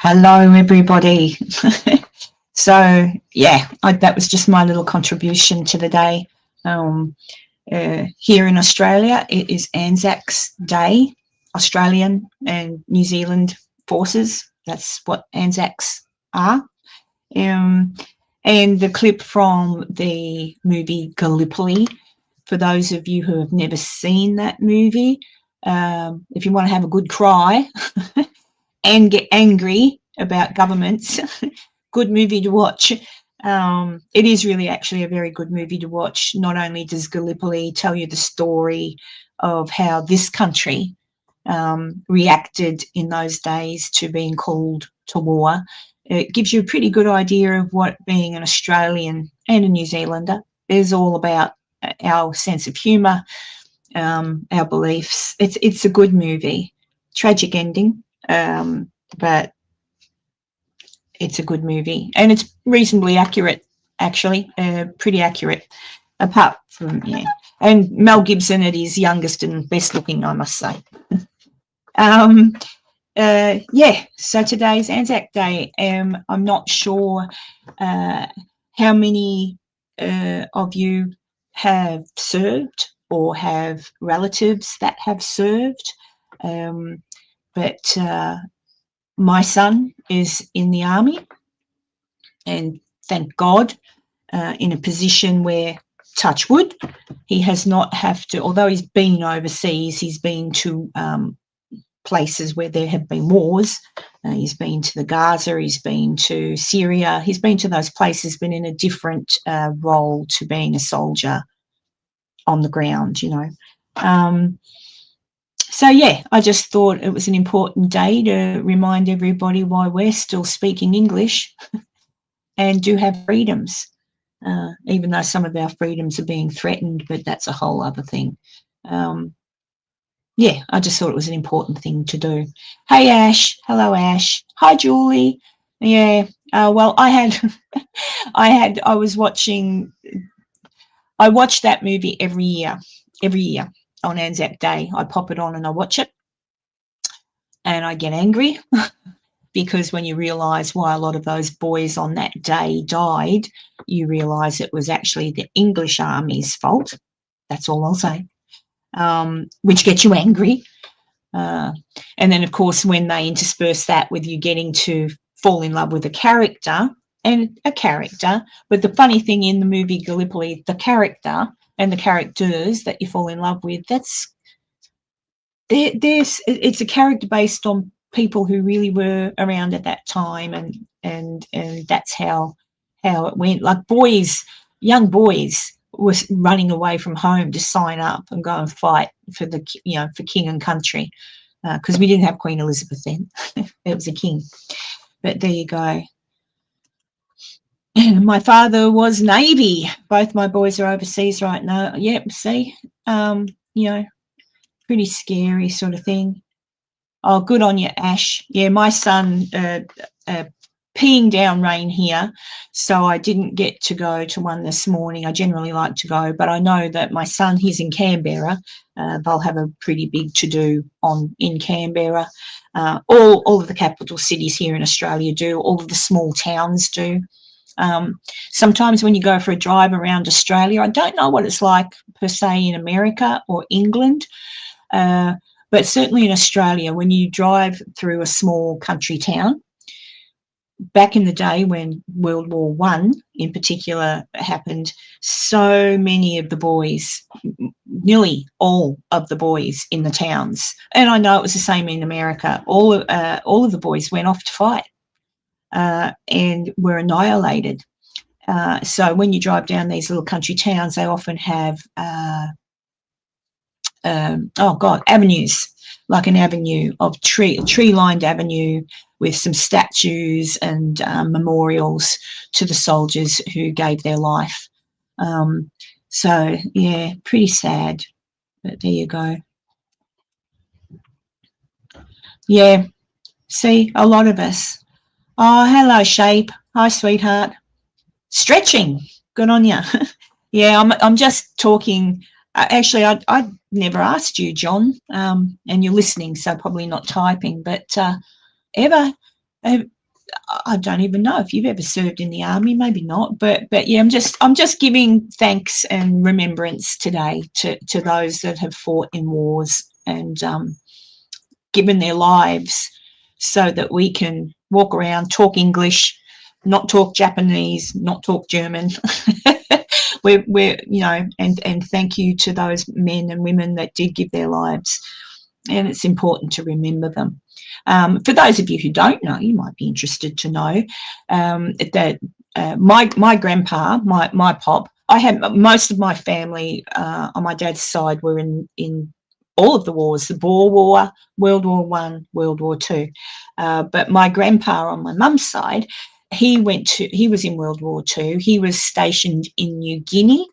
Hello, everybody. So, yeah, that was just my little contribution to the day. Here in Australia, it is Anzacs Day, Australian and New Zealand forces. That's what Anzacs are. And the clip from the movie Gallipoli, for those of you who have never seen that movie, if you want to have a good cry and get angry about governments, good movie to watch. It is really actually a very good movie to watch. Not only does Gallipoli tell you the story of how this country reacted in those days to being called to war, it gives you a pretty good idea of what being an Australian and a New Zealander is all about. Our sense of humour, our beliefs. It's a good movie. Tragic ending, but it's a good movie, and it's reasonably accurate, actually, pretty accurate, apart from, and Mel Gibson at his youngest and best looking, I must say. So today's Anzac Day. I'm not sure how many of you have served or have relatives that have served, but my son is in the army, and thank God, in a position where, touch wood, he has not have to, although he's been overseas, he's been to places where there have been wars. He's been to the Gaza, he's been to Syria, he's been to those places, but in a different role to being a soldier on the ground, So, yeah, I just thought it was an important day to remind everybody why we're still speaking English and do have freedoms, even though some of our freedoms are being threatened, but that's a whole other thing. Yeah, I just thought it was an important thing to do. Hey, Ash. Hello, Ash. Hi, Julie. Yeah, well, I watch that movie every year on Anzac Day. I pop it on and I watch it, and I get angry because when you realise why a lot of those boys on that day died, you realise it was actually the English Army's fault. That's all I'll say. Which gets you angry. And then, of course, when they intersperse that with you getting to fall in love with a character, but the funny thing in the movie Gallipoli, the character and the characters that you fall in love with, it's a character based on people who really were around at that time, and that's how it went. Like young boys was running away from home to sign up and go and fight for for king and country, because we didn't have Queen Elizabeth then. It was a king. But there you go. My father was Navy. Both my boys are overseas right now. Yep, see, pretty scary sort of thing. Oh, good on you, Ash. Yeah, my son peeing down rain here, so I didn't get to go to one this morning. I generally like to go, but I know that my son, he's in Canberra. They'll have a pretty big to-do in Canberra. All of the capital cities here in Australia do. All of the small towns do. Sometimes when you go for a drive around Australia, I don't know what it's like per se in America or England, but certainly in Australia, when you drive through a small country town, back in the day when World War I in particular happened, so many of the boys, nearly all of the boys in the towns, and I know it was the same in America, all of the boys went off to fight and were annihilated. So when you drive down these little country towns, they often have avenues, like an avenue of tree-lined avenue with some statues and memorials to the soldiers who gave their life. So, yeah, pretty sad, but there you go. Yeah, see, a lot of us. Oh, hello, Shape. Hi, sweetheart. Stretching. Good on you. Yeah, I'm just talking. Actually, I never asked you, John, and you're listening, so probably not typing, but I don't even know if you've ever served in the army, maybe not, but yeah, I'm just giving thanks and remembrance today to those that have fought in wars and given their lives so that we can walk around, talk English, not talk Japanese, not talk German. we're and thank you to those men and women that did give their lives, and it's important to remember them. For those of you who don't know, you might be interested to know that my grandpa, my pop, I had most of my family on my dad's side were in all of the wars, the Boer War, World War One, World War Two. But my grandpa on my mum's side, he was in World War Two. He was stationed in New Guinea,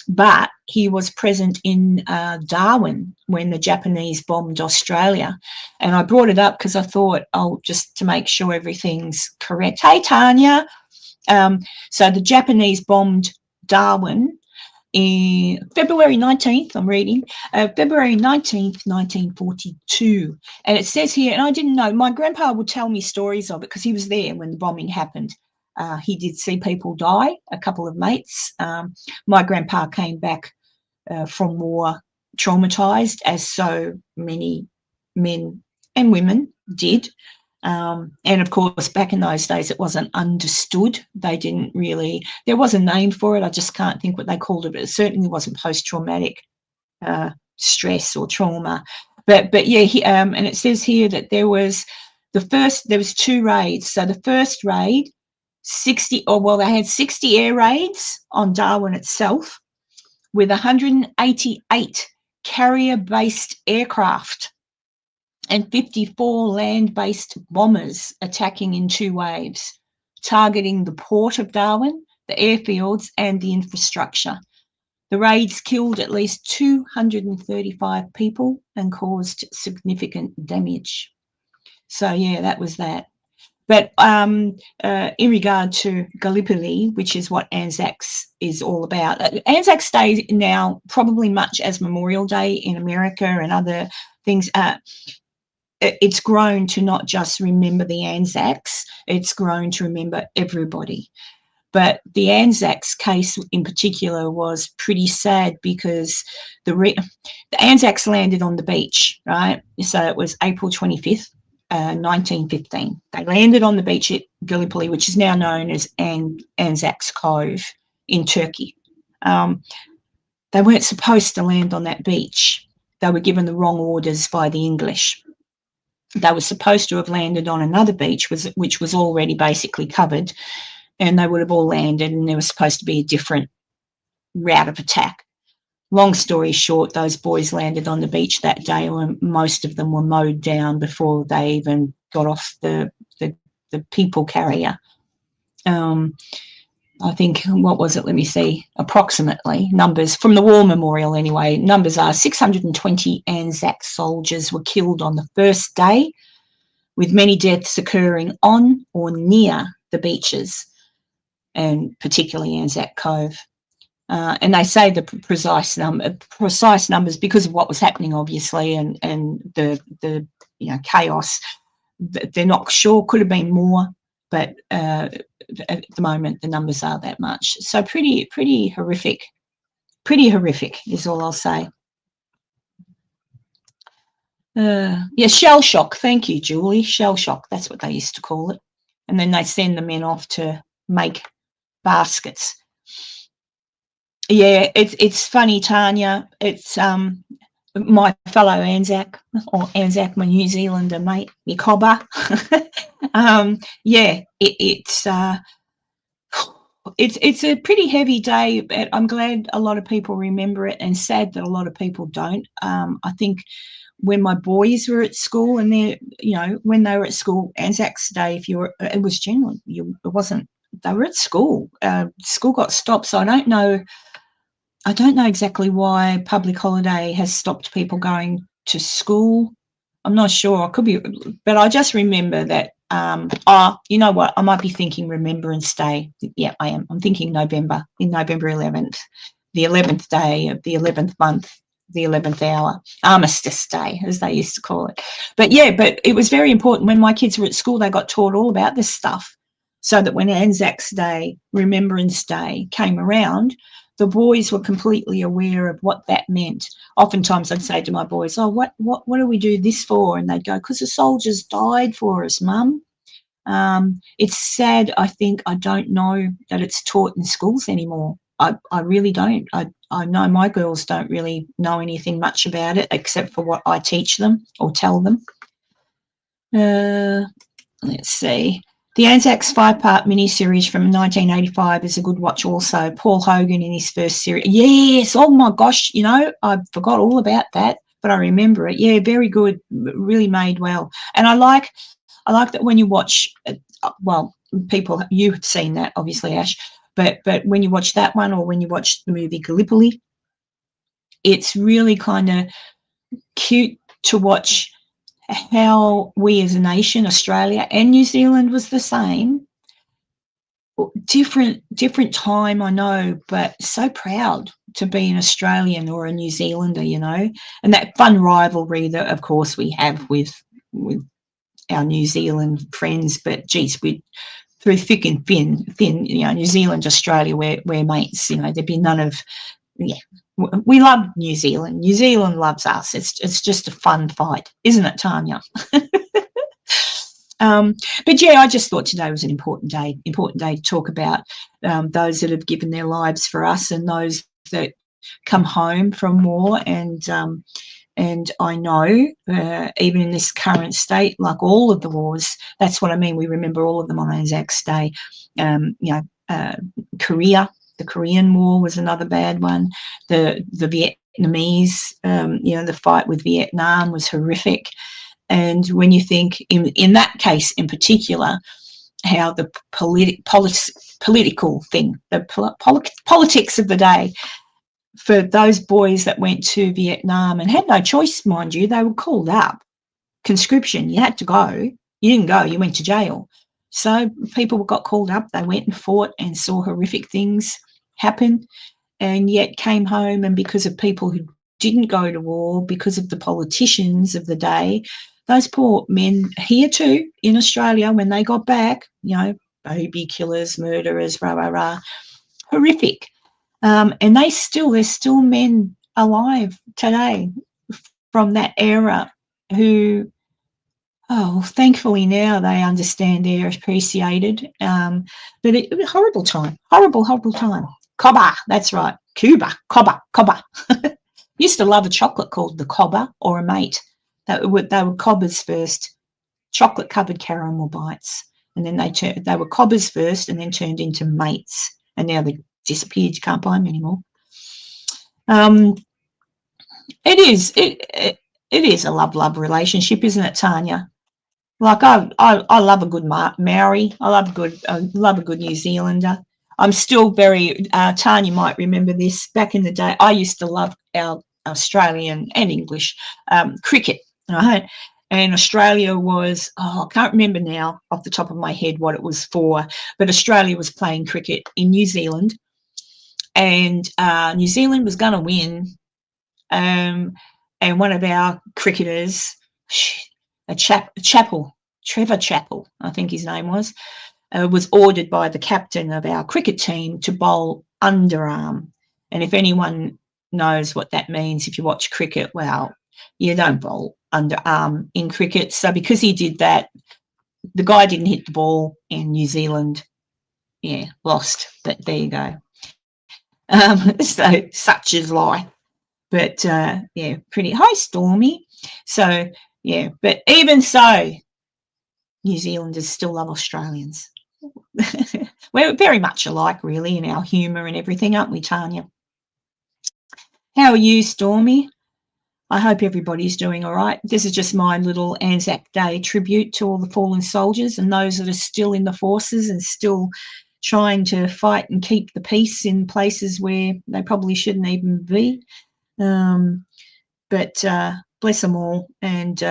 but he was present in Darwin when the Japanese bombed Australia. And I brought it up because I thought, just to make sure everything's correct. Hey, Tanya. So the Japanese bombed Darwin in February 19th, I'm reading, February 19th, 1942. And it says here, and I didn't know, my grandpa would tell me stories of it because he was there when the bombing happened. He did see people die, a couple of mates. My grandpa came back from war traumatised, as so many men and women did. And of course, back in those days, it wasn't understood. They didn't really, there was a name for it. I just can't think what they called it, but it certainly wasn't post-traumatic stress or trauma. But yeah, and it says here that there was two raids. So the first raid, they had 60 air raids on Darwin itself with 188 carrier-based aircraft and 54 land-based bombers attacking in 2 waves, targeting the port of Darwin, the airfields, and the infrastructure. The raids killed at least 235 people and caused significant damage. So, yeah, that was that. But in regard to Gallipoli, which is what Anzacs is all about, Anzacs Day now, probably much as Memorial Day in America and other things, it's grown to not just remember the Anzacs, it's grown to remember everybody. But the Anzacs case in particular was pretty sad because the Anzacs landed on the beach, right? So it was April 25th, 1915. They landed on the beach at Gallipoli, which is now known as Anzacs Cove in Turkey. They weren't supposed to land on that beach. They were given the wrong orders by the English. They were supposed to have landed on another beach, which was already basically covered, and they would have all landed, and there was supposed to be a different route of attack. Long story short, those boys landed on the beach that day, and most of them were mowed down before they even got off the people carrier. I think, what was it? Let me see. Approximately, numbers from the War Memorial anyway, numbers are 620 Anzac soldiers were killed on the first day, with many deaths occurring on or near the beaches, and particularly Anzac Cove. And they say the precise numbers because of what was happening, obviously, and the chaos. They're not sure. Could have been more, but at the moment the numbers are that much. So pretty horrific. Pretty horrific is all I'll say. Yeah, shell shock. Thank you, Julie. Shell shock. That's what they used to call it. And then they send the men off to make baskets. Yeah, it's funny, Tanya. It's my fellow Anzac, or Anzac, my New Zealander mate, my cobber. Yeah, it's a pretty heavy day, but I'm glad a lot of people remember it, and sad that a lot of people don't. I think when my boys were at school, and when they were at school, Anzacs Day, it was generally, it wasn't. They were at school. School got stopped, so I don't know exactly why public holiday has stopped people going to school. I'm not sure. I could be, but I just remember that. You know what? I might be thinking Remembrance Day. Yeah, I am. I'm thinking November 11th, the 11th day of the 11th month the 11th hour, Armistice Day, as they used to call it. But yeah, but it was very important. When my kids were at school, they got taught all about this stuff, so that when Anzacs Day, Remembrance Day came around, the boys were completely aware of what that meant. Oftentimes I'd say to my boys, oh, what do we do this for? And they'd go, because the soldiers died for us, Mum. It's sad, I think, I don't know that it's taught in schools anymore. I really don't. I know my girls don't really know anything much about it except for what I teach them or tell them. Let's see. The Anzacs 5-part miniseries from 1985 is a good watch also. Paul Hogan in his first series. Yes, oh my gosh, you know, I forgot all about that, but I remember it. Yeah, very good, really made well. And I like that when you watch, well, people, you've seen that, obviously, Ash, but when you watch that one or when you watch the movie Gallipoli, it's really kind of cute to watch how we as a nation, Australia and New Zealand was the same, different time, I know, but so proud to be an Australian or a New Zealander, you know, and that fun rivalry that, of course, we have with our New Zealand friends, but geez, we through thick and thin, you know, New Zealand, Australia, we're mates, you know, there'd be none of, yeah, we love New Zealand. New Zealand loves us. It's just a fun fight, isn't it, Tanya? But yeah, I just thought today was an important day to talk about those that have given their lives for us and those that come home from war. And I know, even in this current state, like all of the wars, that's what I mean. We remember all of them on Anzacs Day. You know, Korea. The Korean War was another bad one. The Vietnamese, you know, the fight with Vietnam was horrific. And when you think in that case in particular, how the political thing, the politics of the day, for those boys that went to Vietnam and had no choice, mind you, they were called up. Conscription, you had to go. You didn't go, you went to jail. So people got called up, they went and fought and saw horrific things happen, and yet came home, and because of people who didn't go to war, because of the politicians of the day, those poor men here too in Australia, when they got back, you know, baby killers, murderers, rah, rah, rah, horrific. And there's still men alive today from that era who, oh, thankfully now they understand, they're appreciated. But it was a horrible time, horrible time. Cobber, that's right, Cuba, cobber. Used to love a chocolate called the cobber or a mate. They were cobbers first, chocolate-covered caramel bites, and then they were cobbers first and then turned into mates, and now they disappeared. You can't buy them anymore. It is a love relationship, isn't it, Tanya? Like I love a good Maori. I love a good New Zealander. I'm still very, Tanya might remember this, back in the day, I used to love our Australian and English cricket, right? And Australia was, I can't remember now off the top of my head what it was for, but Australia was playing cricket in New Zealand, and New Zealand was going to win. And one of our cricketers, Trevor Chappell, I think his name was ordered by the captain of our cricket team to bowl underarm. And if anyone knows what that means, if you watch cricket, well, you don't bowl underarm in cricket. So because he did that, the guy didn't hit the ball, and New Zealand, yeah, lost. But there you go. So such is life. But yeah, pretty high, Stormy. So yeah, but even so, New Zealanders still love Australians. We're very much alike, really, in our humour and everything, aren't we, Tanya? How are you, Stormy? I hope everybody's doing all right. This is just my little Anzac Day tribute to all the fallen soldiers and those that are still in the forces and still trying to fight and keep the peace in places where they probably shouldn't even be. But bless them all. And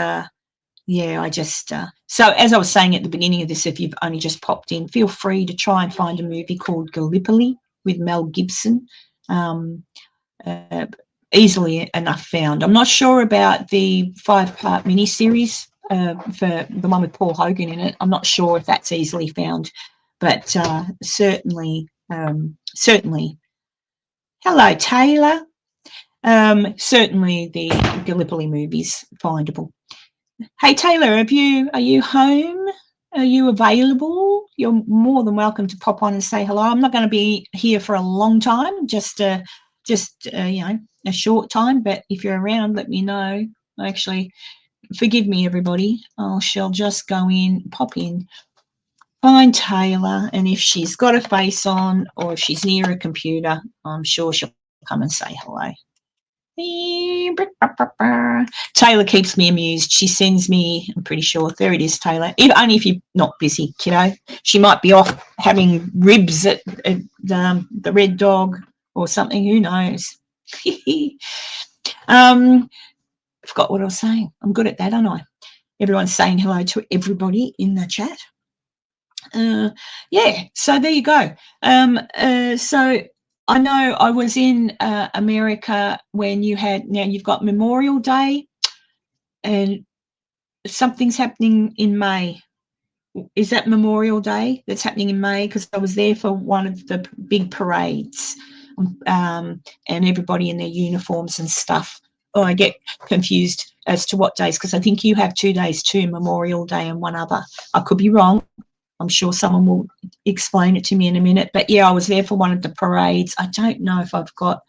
yeah, I just, so as I was saying at the beginning of this, if you've only just popped in, feel free to try and find a movie called Gallipoli with Mel Gibson. easily enough found. I'm not sure about the 5-part miniseries for the one with Paul Hogan in it. I'm not sure if that's easily found, but certainly. Hello, Taylor. Certainly the Gallipoli movies findable. Hey, Taylor, are you home? Are you available? You're more than welcome to pop on and say hello. I'm not going to be here for a long time, just you know, a short time. But if you're around, let me know. Actually, forgive me, everybody. I shall just go in, pop in, find Taylor, and if she's got a face on or if she's near a computer, I'm sure she'll come and say hello. Taylor keeps me amused. She sends me, I'm pretty sure, there it is, Taylor. Only if you're not busy, kiddo. She might be off having ribs at the Red Dog or something. Who knows? Forgot what I was saying. I'm good at that, aren't I? Everyone's saying hello to everybody in the chat. Yeah, so there you go. So I know I was in America when you've got Memorial Day and something's happening in May. Is that Memorial Day that's happening in May? Because I was there for one of the big parades and everybody in their uniforms and stuff. Oh, I get confused as to what days, because I think you have 2 days too, Memorial Day and one other. I could be wrong. I'm sure someone will explain it to me in a minute. But, yeah, I was there for one of the parades. I don't know if I've got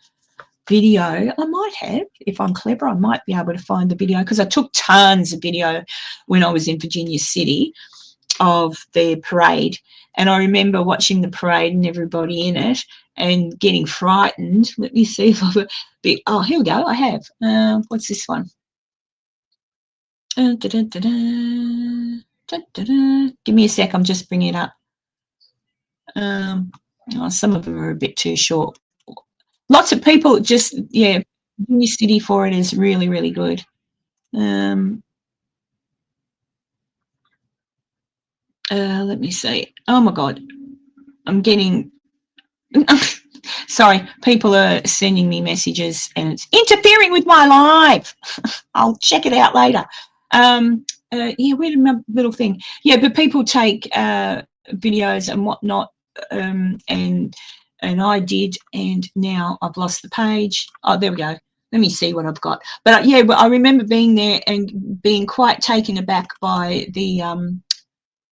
video. I might have. If I'm clever, I might be able to find the video, because I took tons of video when I was in Virginia City of the parade. And I remember watching the parade and everybody in it and getting frightened. Let me see if I've oh, here we go. I have. What's this one? Give me a sec. I'm just bringing it up. Some of them are a bit too short. Lots of people just, yeah, Virginia City for it is really, really good. Let me see. Oh, my God. I'm getting... Sorry, people are sending me messages and it's interfering with my live. I'll check it out later. Yeah, where did my little thing? Yeah, but people take videos and whatnot, and I did, and now I've lost the page. Oh, there we go. Let me see what I've got. But yeah, but I remember being there and being quite taken aback by the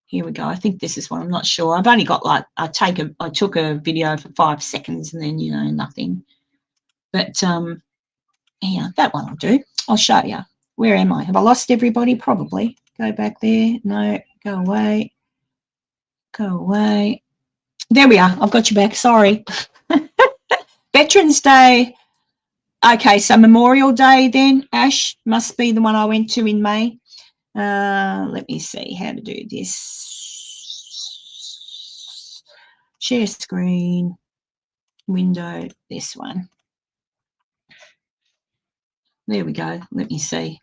here we go. I think this is one. I'm not sure. I've only got like I took a video for 5 seconds and then, you know, nothing. But yeah, that one I'll do. I'll show you. Where am I? Have I lost everybody? Probably. Go back there. No, go away. Go away. There we are. I've got you back. Sorry. Veterans Day. Okay, so Memorial Day then, Ash, must be the one I went to in May. Let me see how to do this. Share screen, window, this one. There we go. Let me see.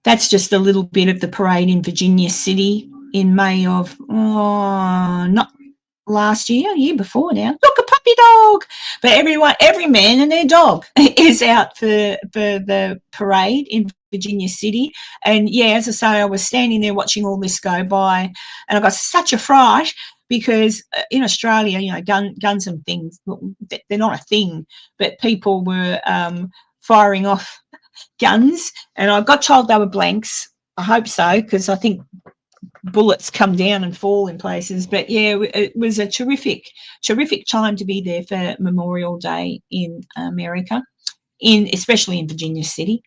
That's just a little bit of the parade in Virginia City in May of, not last year before now. Look, a puppy dog. But every man and their dog is out for the parade in Virginia City. And, yeah, as I say, I was standing there watching all this go by and I got such a fright because in Australia, you know, guns and things, they're not a thing, but people were firing off guns, and I got told they were blanks. I hope so, because I think bullets come down and fall in places. But yeah, it was a terrific time to be there for Memorial Day in America, especially in Virginia City.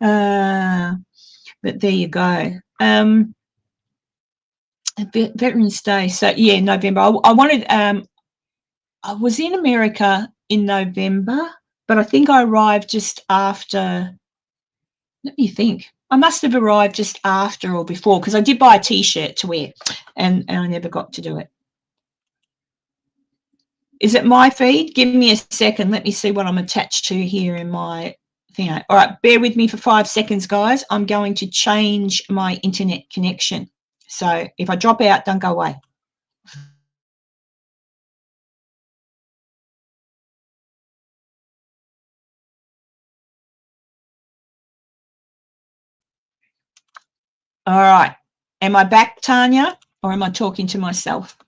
But there you go. Veterans Day. So yeah, November. I wanted. I was in America in November, but I think I arrived just after. Let me think. I must have arrived just after or before, because I did buy a T-shirt to wear, and I never got to do it. Is it my feed? Give me a second. Let me see what I'm attached to here in my thing. All right, bear with me for 5 seconds, guys. I'm going to change my internet connection. So if I drop out, don't go away. All right. Am I back, Tanya, or am I talking to myself?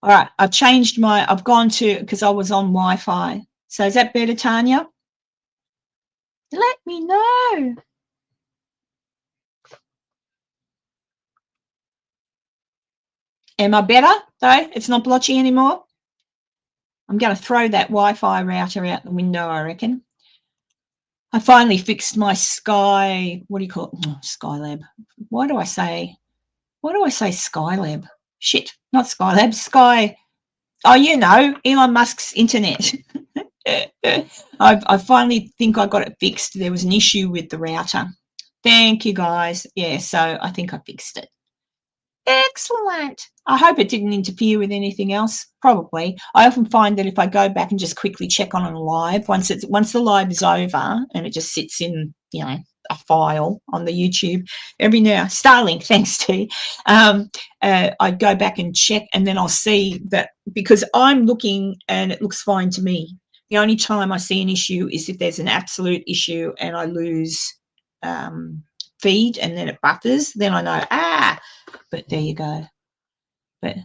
All right. I've gone to, because I was on Wi-Fi. So is that better, Tanya? Let me know. Am I better, though? It's not blotchy anymore? I'm going to throw that Wi-Fi router out the window, I reckon. I finally fixed my Sky, what do you call it? Oh, Skylab. Why do I say Skylab? Shit, not Skylab, Sky. Oh, you know, Elon Musk's internet. I finally think I got it fixed. There was an issue with the router. Thank you, guys. Yeah, so I think I fixed it. Excellent. I hope it didn't interfere with anything else. Probably. I often find that if I go back and just quickly check on a live, once the live is over and it just sits in, you know, a file on the YouTube every now. Starlink, thanks T. I go back and check, and then I'll see that, because I'm looking and it looks fine to me. The only time I see an issue is if there's an absolute issue and I lose feed and then it buffers. Then I know, but there you go. But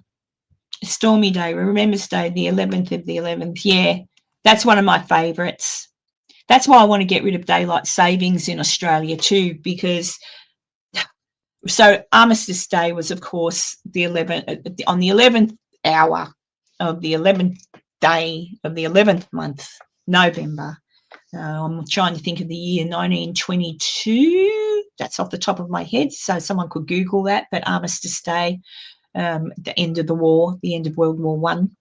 Stormy Day, Remembrance Day, the 11th of the 11th. Yeah, that's one of my favourites. That's why I want to get rid of daylight savings in Australia too, because so Armistice Day was, of course, the 11th, on the 11th hour of the 11th day of the 11th month, November. I'm trying to think of the year 1922. That's off the top of my head, so someone could Google that. But Armistice Day, the end of the war, the end of World War One.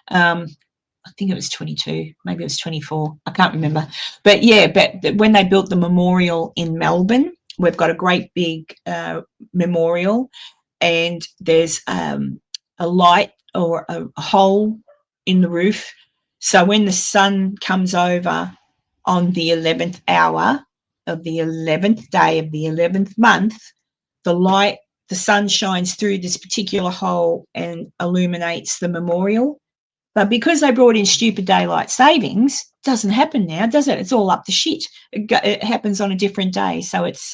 I think it was 22, maybe it was 24. I can't remember. But yeah, but when they built the memorial in Melbourne, we've got a great big memorial, and there's a light or a hole in the roof. So when the sun comes over on the 11th hour of the 11th day of the 11th month, the sun shines through this particular hole and illuminates the memorial. But because they brought in stupid daylight savings, it doesn't happen now, does it? It's all up the shit. It happens on a different day. So it's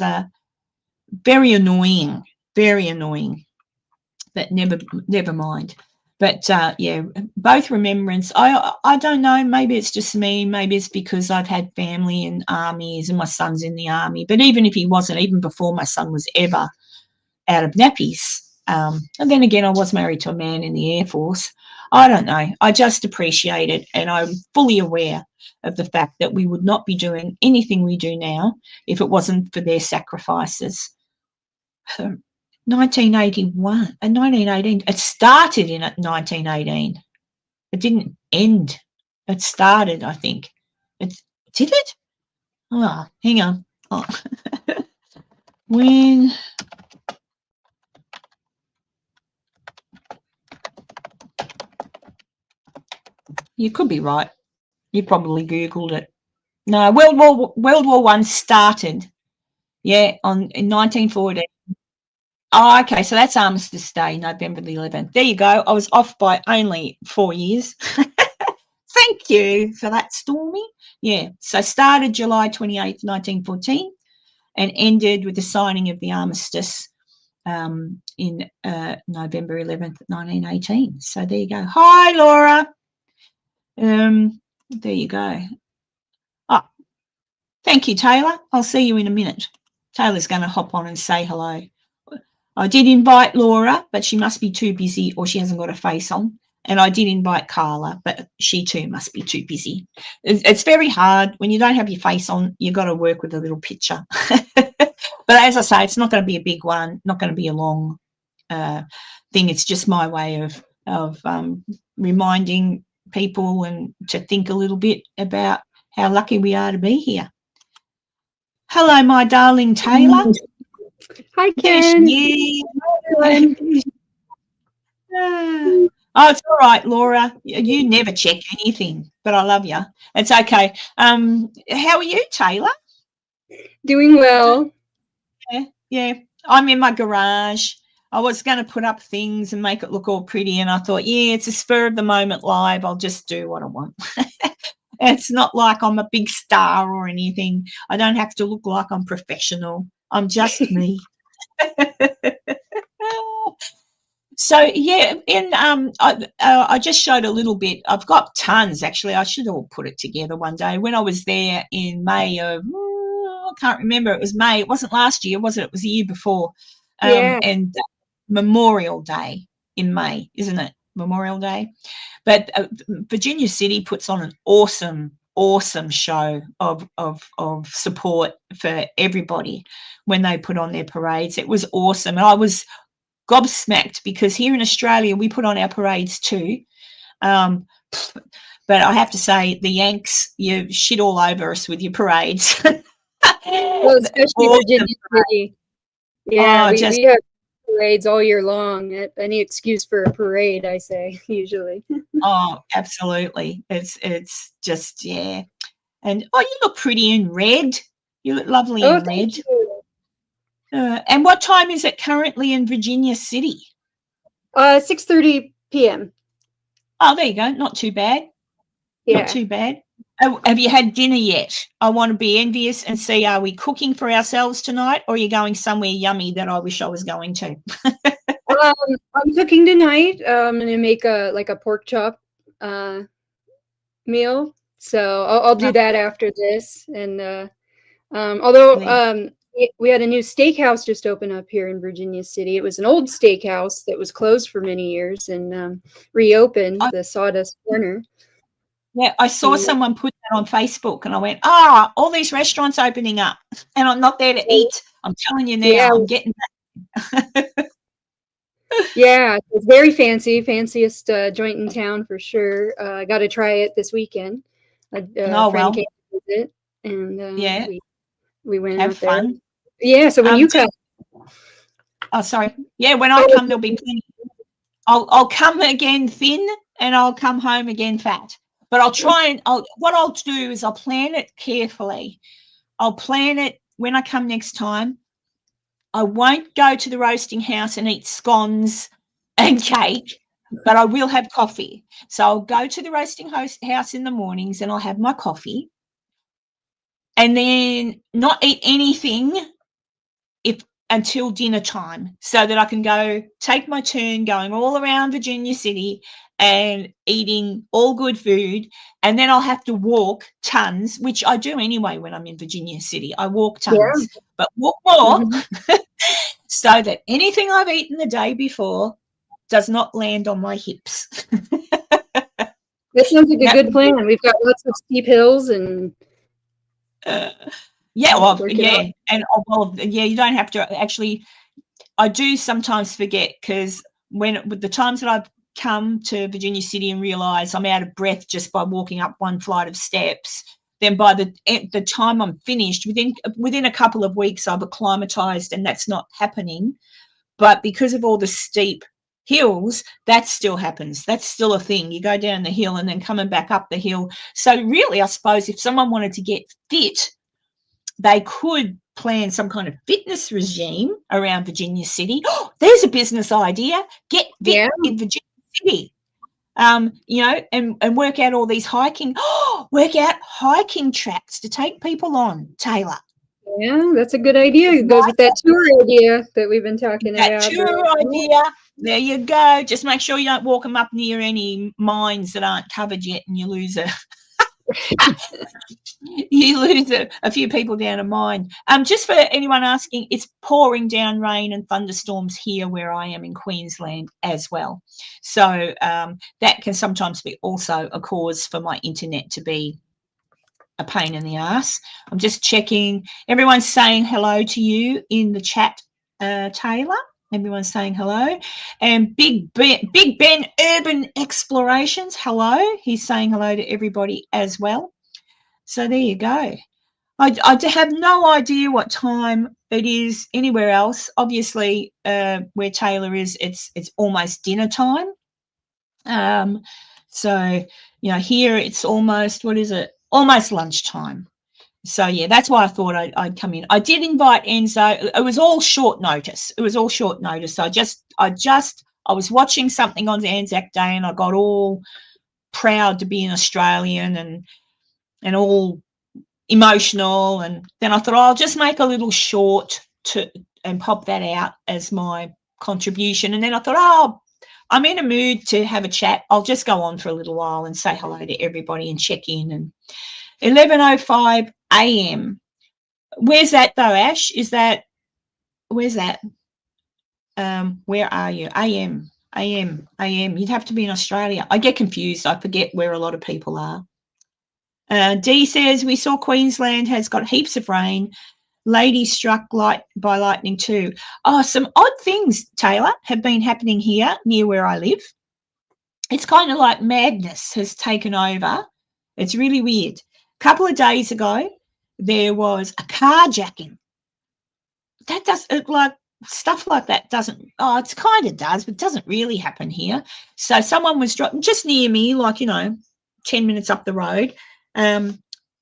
very annoying, but never mind. But yeah, both remembrance. I don't know, maybe it's just me, maybe it's because I've had family in armies and my son's in the army. But even if he wasn't, even before my son was ever out of nappies, and then again, I was married to a man in the Air Force. I don't know. I just appreciate it, and I'm fully aware of the fact that we would not be doing anything we do now if it wasn't for their sacrifices. 1981 and 1918. It started in 1918. It didn't end. It started, I think. Did it? Oh, hang on. Oh. When you could be right. You probably Googled it. No, World War One started, yeah, in 1914. Oh, okay, so that's Armistice Day, November the 11th. There you go. I was off by only 4 years. Thank you for that, Stormy. Yeah, so started July 28th, 1914, and ended with the signing of the armistice in November 11th, 1918. So there you go. Hi, Laura. There you go. Oh, thank you, Taylor. I'll see you in a minute. Taylor's going to hop on and say hello. I did invite Laura, but she must be too busy, or she hasn't got a face on. And I did invite Carla, but she too must be too busy. It's very hard. When you don't have your face on, you've got to work with a little picture. But as I say, it's not going to be a big one, not going to be a long thing. It's just my way of reminding people and to think a little bit about how lucky we are to be here. Hello, my darling Taylor. Hi, Ken. Oh, it's all right, Laura. You never check anything, but I love you. It's okay. How are you, Taylor? Doing well. Yeah. I'm in my garage. I was going to put up things and make it look all pretty, and I thought, yeah, it's a spur of the moment live. I'll just do what I want. It's not like I'm a big star or anything. I don't have to look like I'm professional. I'm just me. So yeah, I just showed a little bit. I've got tons actually. I should all put it together one day. When I was there in May of, I can't remember. It was May. It wasn't last year, was it? It was the year before. Yeah. And Memorial Day in May, isn't it? Memorial Day. But Virginia City puts on an awesome show of support for everybody when they put on their parades. It was awesome. And I was gobsmacked because here in Australia we put on our parades too. But I have to say, the Yanks, you shit all over us with your parades. Well, especially Virginia City. Yeah, we have parades all year long. Any excuse for a parade, I say, usually. Oh, absolutely. It's just, yeah. And, you look pretty in red. You look lovely in red. Thank you. And what time is it currently in Virginia City? 6:30 p.m. Oh, there you go. Not too bad. Yeah. Not too bad. Have you had dinner yet? I want to be envious and see, are we cooking for ourselves tonight, or are you going somewhere yummy that I wish I was going to? I'm cooking tonight. I'm going to make a pork chop meal. So I'll do that after this. And although we had a new steakhouse just open up here in Virginia City. It was an old steakhouse that was closed for many years and reopened, the Sawdust Corner. Yeah, I saw someone put that on Facebook and I went, all these restaurants opening up and I'm not there to eat. I'm telling you now, yeah. I'm getting that. Yeah, it's very fancy, fanciest joint in town for sure. I got to try it this weekend. A friend came to visit and yeah. we went Have out fun. there. Yeah, so when you come. Oh, sorry. Yeah, when I come, there'll be plenty. I'll come again thin and I'll come home again fat. But I'll try and what I'll do is I'll plan it carefully. I'll plan it when I come next time. I won't go to the roasting house and eat scones and cake, but I will have coffee. So I'll go to the roasting house in the mornings and I'll have my coffee and then not eat anything until dinner time so that I can go take my turn going all around Virginia City and eating all good food. And then I'll have to walk tons, which I do anyway when I'm in Virginia City. I walk tons, but walk more so that anything I've eaten the day before does not land on my hips. That sounds like a good plan. We've got lots of steep hills and you don't have to actually. I do sometimes forget because with the times that I've come to Virginia City and realize I'm out of breath just by walking up one flight of steps, then by the time I'm finished, within a couple of weeks I've acclimatized and that's not happening. But because of all the steep hills, that still happens. That's still a thing. You go down the hill and then coming back up the hill. So really, I suppose if someone wanted to get fit, they could plan some kind of fitness regime around Virginia City. Oh, there's a business idea. Get fit in Virginia City. And work out all these work out hiking tracks to take people on, Taylor. Yeah, that's a good idea. It goes with that tour idea that we've been talking about. That tour idea. There you go. Just make sure you don't walk them up near any mines that aren't covered yet and you lose a few people down a mine. Just for anyone asking, it's pouring down rain and thunderstorms here where I am in Queensland as well. So that can sometimes be also a cause for my internet to be a pain in the ass. I'm just checking. Everyone's saying hello to you in the chat, Taylor. Everyone's saying hello. And Big Ben Urban Explorations, hello. He's saying hello to everybody as well. So there you go. I have no idea what time it is anywhere else. Obviously, where Taylor is, it's almost dinner time. So, here it's almost, what is it? Almost lunchtime. So, yeah, that's why I thought I'd come in. I did invite Enzo. It was all short notice. I was watching something on the Anzac Day and I got all proud to be an Australian and all emotional. And then I thought, I'll just make a little short and pop that out as my contribution. And then I thought, oh, I'm in a mood to have a chat. I'll just go on for a little while and say hello to everybody and check in. And 11:05 a.m. Where's that though, Ash? Where's that? Where are you? AM. You'd have to be in Australia. I get confused. I forget where a lot of people are. Dee says, we saw Queensland has got heaps of rain. Lady struck by lightning too. Oh, some odd things, Taylor, have been happening here near where I live. It's kind of like madness has taken over. It's really weird. A couple of days ago, there was a carjacking. That does like stuff like that doesn't. Oh, it kind of does, but it doesn't really happen here. So someone was just near me, like 10 minutes up the road. There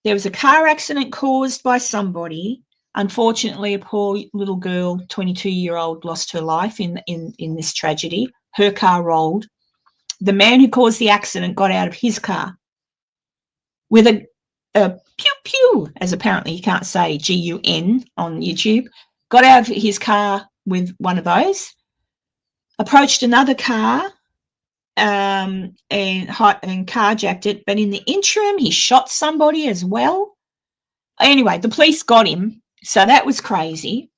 was a car accident caused by somebody. Unfortunately, a poor little girl, 22-year-old, lost her life in this tragedy. Her car rolled. The man who caused the accident got out of his car with a pew-pew, as apparently you can't say G-U-N on YouTube, got out of his car with one of those, approached another car and carjacked it. But in the interim, he shot somebody as well. Anyway, the police got him. So that was crazy.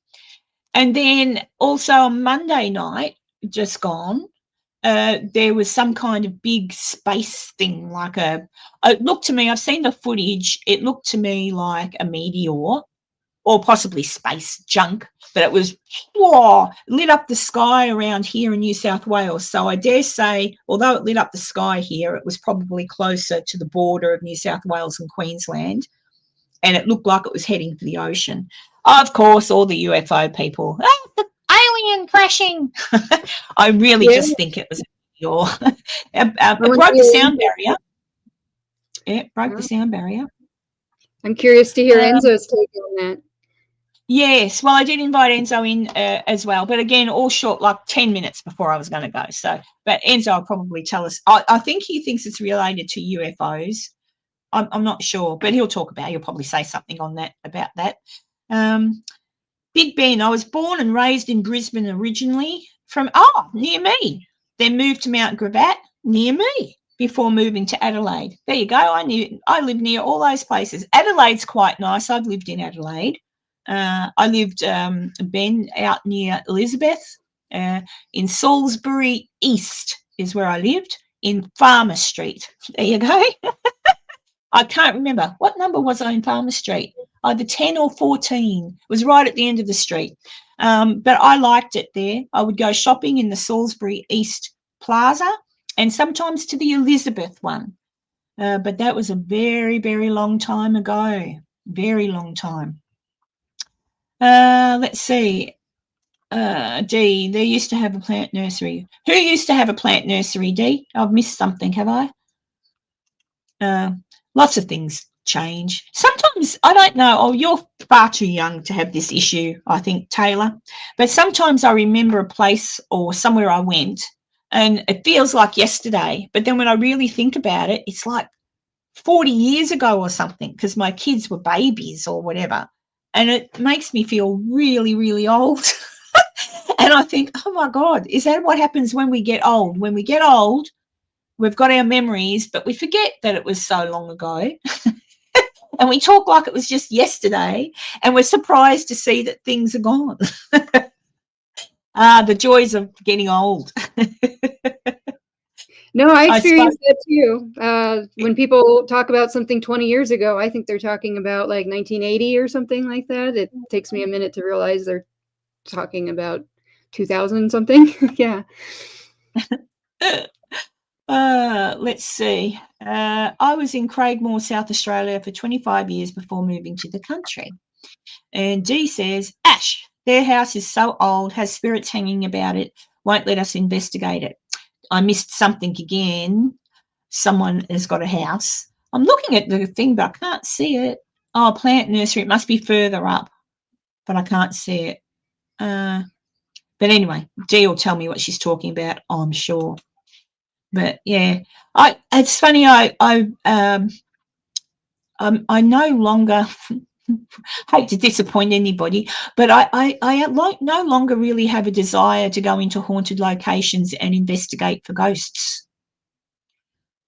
And then also on Monday night, just gone, there was some kind of big space thing, it looked to me, I've seen the footage, it looked to me like a meteor or possibly space junk, but it was lit up the sky around here in New South Wales. So I dare say, although it lit up the sky here, it was probably closer to the border of New South Wales and Queensland, and it looked like it was heading for the ocean. Of course, all the UFO people, the alien crashing. I really just think it was it broke the sound barrier. Yeah, it broke the sound barrier. I'm curious to hear Enzo's take on that. Yes, well, I did invite Enzo in as well, but again, all short, like 10 minutes before I was going to go. So, but Enzo will probably tell us. I think he thinks it's related to UFOs. I'm not sure, but he'll talk about it. He'll probably say something on that about that. Big Ben, I was born and raised in Brisbane originally near me. Then moved to Mount Gravatt, near me, before moving to Adelaide. There you go. I live near all those places. Adelaide's quite nice. I've lived in Adelaide. I lived, Ben, out near Elizabeth. In Salisbury East is where I lived, in Farmer Street. There you go. I can't remember. What number was I in Farmer Street? Either 10 or 14. It was right at the end of the street. But I liked it there. I would go shopping in the Salisbury East Plaza and sometimes to the Elizabeth one. But that was a very, very long time ago. Very long time. Let's see. Dee, they used to have a plant nursery. Who used to have a plant nursery, Dee? I've missed something, have I? Lots of things change. Sometimes, I don't know, you're far too young to have this issue, I think, Taylor. But sometimes I remember a place or somewhere I went and it feels like yesterday. But then when I really think about it, it's like 40 years ago or something because my kids were babies or whatever. And it makes me feel really, really old. And I think, oh, my God, is that what happens when we get old? When we get old, we've got our memories, but we forget that it was so long ago. And we talk like it was just yesterday, and we're surprised to see that things are gone. The joys of getting old. No, I experienced that too. When people talk about something 20 years ago, I think they're talking about like 1980 or something like that. It takes me a minute to realize they're talking about 2000 something. Yeah. Let's see. I was in Craigmore, South Australia for 25 years before moving to the country. And Dee says, Ash, their house is so old, has spirits hanging about it, won't let us investigate it. I missed something again. Someone has got a house. I'm looking at the thing, but I can't see it. Oh, plant nursery. It must be further up, but I can't see it. But anyway, Dee will tell me what she's talking about, I'm sure. But yeah, it's funny. I no longer hate to disappoint anybody, but I no longer really have a desire to go into haunted locations and investigate for ghosts.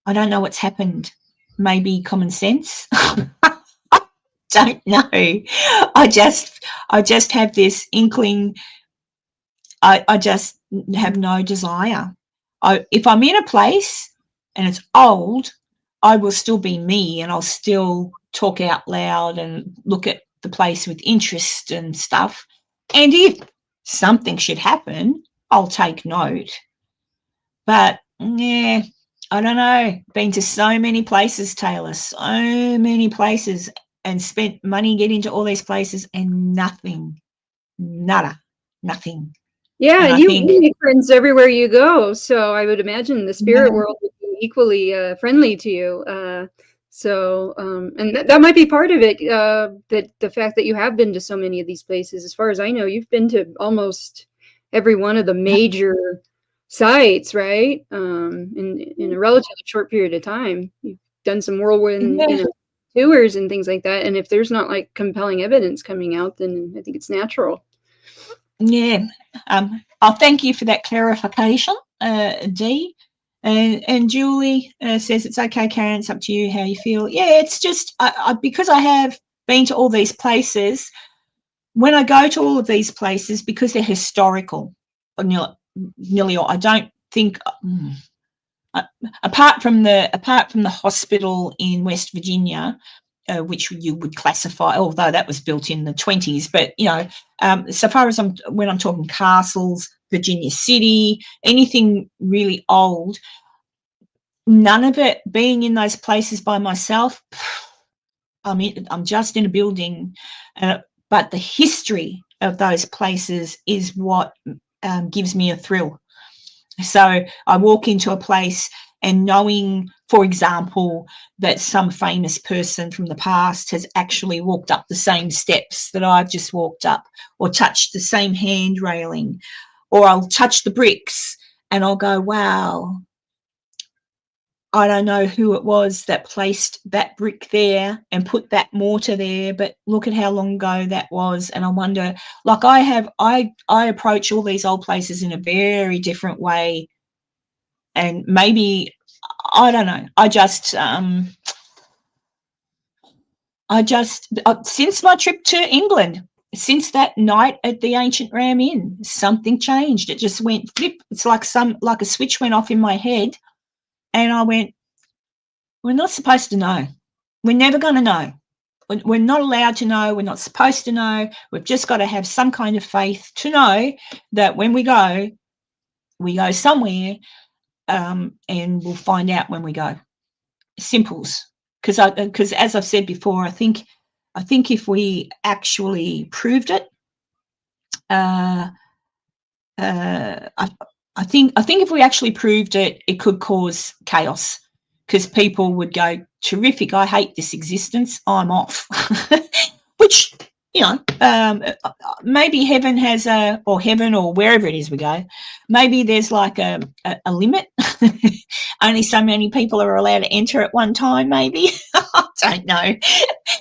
I don't know what's happened. Maybe common sense. Don't know. I just have this inkling. I just have no desire. If I'm in a place and it's old, I will still be me, and I'll still talk out loud and look at the place with interest and stuff. And if something should happen, I'll take note. But yeah, I don't know. Been to so many places, Taylor, so many places, and spent money getting to all these places, and nothing, nada, nothing. Yeah, And I you think, make friends everywhere you go, so I would imagine the spirit no, world would be equally friendly to you. And that might be part of it. That the fact that you have been to so many of these places, as far as I know, you've been to almost every one of the major sites, right? In a relatively short period of time, you've done some whirlwind, yeah, tours and things like that. And if there's not like compelling evidence coming out, then I think it's natural. yeah. I'll thank you for that clarification, Dee. And Julie says it's okay, Karen. It's up to you how you feel. Yeah, it's just because I have been to all these places. When I go to all of these places, because they're historical, nearly all, I don't think. Apart from the hospital in West Virginia, which you would classify, although that was built in the 20s, but so far as when I'm talking castles, Virginia City, anything really old, none of it, being in those places by myself, I'm just in a building, but the history of those places is what gives me a thrill. So I walk into a place and knowing, for example, that some famous person from the past has actually walked up the same steps that I've just walked up, or touched the same hand railing, or I'll touch the bricks and I'll go, wow, I don't know who it was that placed that brick there and put that mortar there, but look at how long ago that was. And I wonder, like I approach all these old places in a very different way. And maybe, I don't know, since my trip to England, since that night at the Ancient Ram Inn, something changed. It just went flip. It's like a switch went off in my head, and I went, we're not supposed to know. We're never going to know. We're not allowed to know. We're not supposed to know. We've just got to have some kind of faith to know that when we go somewhere, and we'll find out when we go. Simples. Because as I've said before, I think if we actually proved it, I think if we actually proved it, it could cause chaos, because people would go, terrific, I hate this existence, I'm off. Which, maybe heaven has or heaven, or wherever it is we go, maybe there's like a limit. Only so many people are allowed to enter at one time, maybe. I don't know.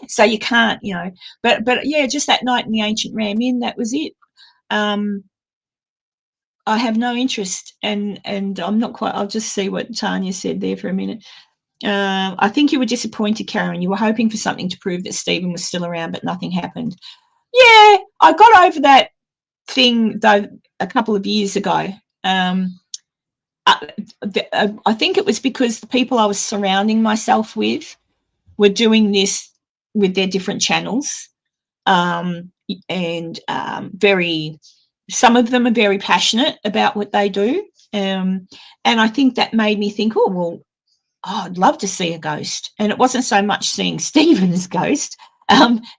So you can't, but yeah, just that night in the Ancient Ram Inn, that was it. I have no interest, and I'm not quite. I'll just see what Tanya said there for a minute. I think you were disappointed, Karen. You were hoping for something to prove that Stephen was still around, but nothing happened. Yeah, I got over that thing, though, a couple of years ago. I think it was because the people I was surrounding myself with were doing this with their different channels, and some of them are very passionate about what they do. And I think that made me think, oh, well, I'd love to see a ghost. And it wasn't so much seeing Stephen's ghost.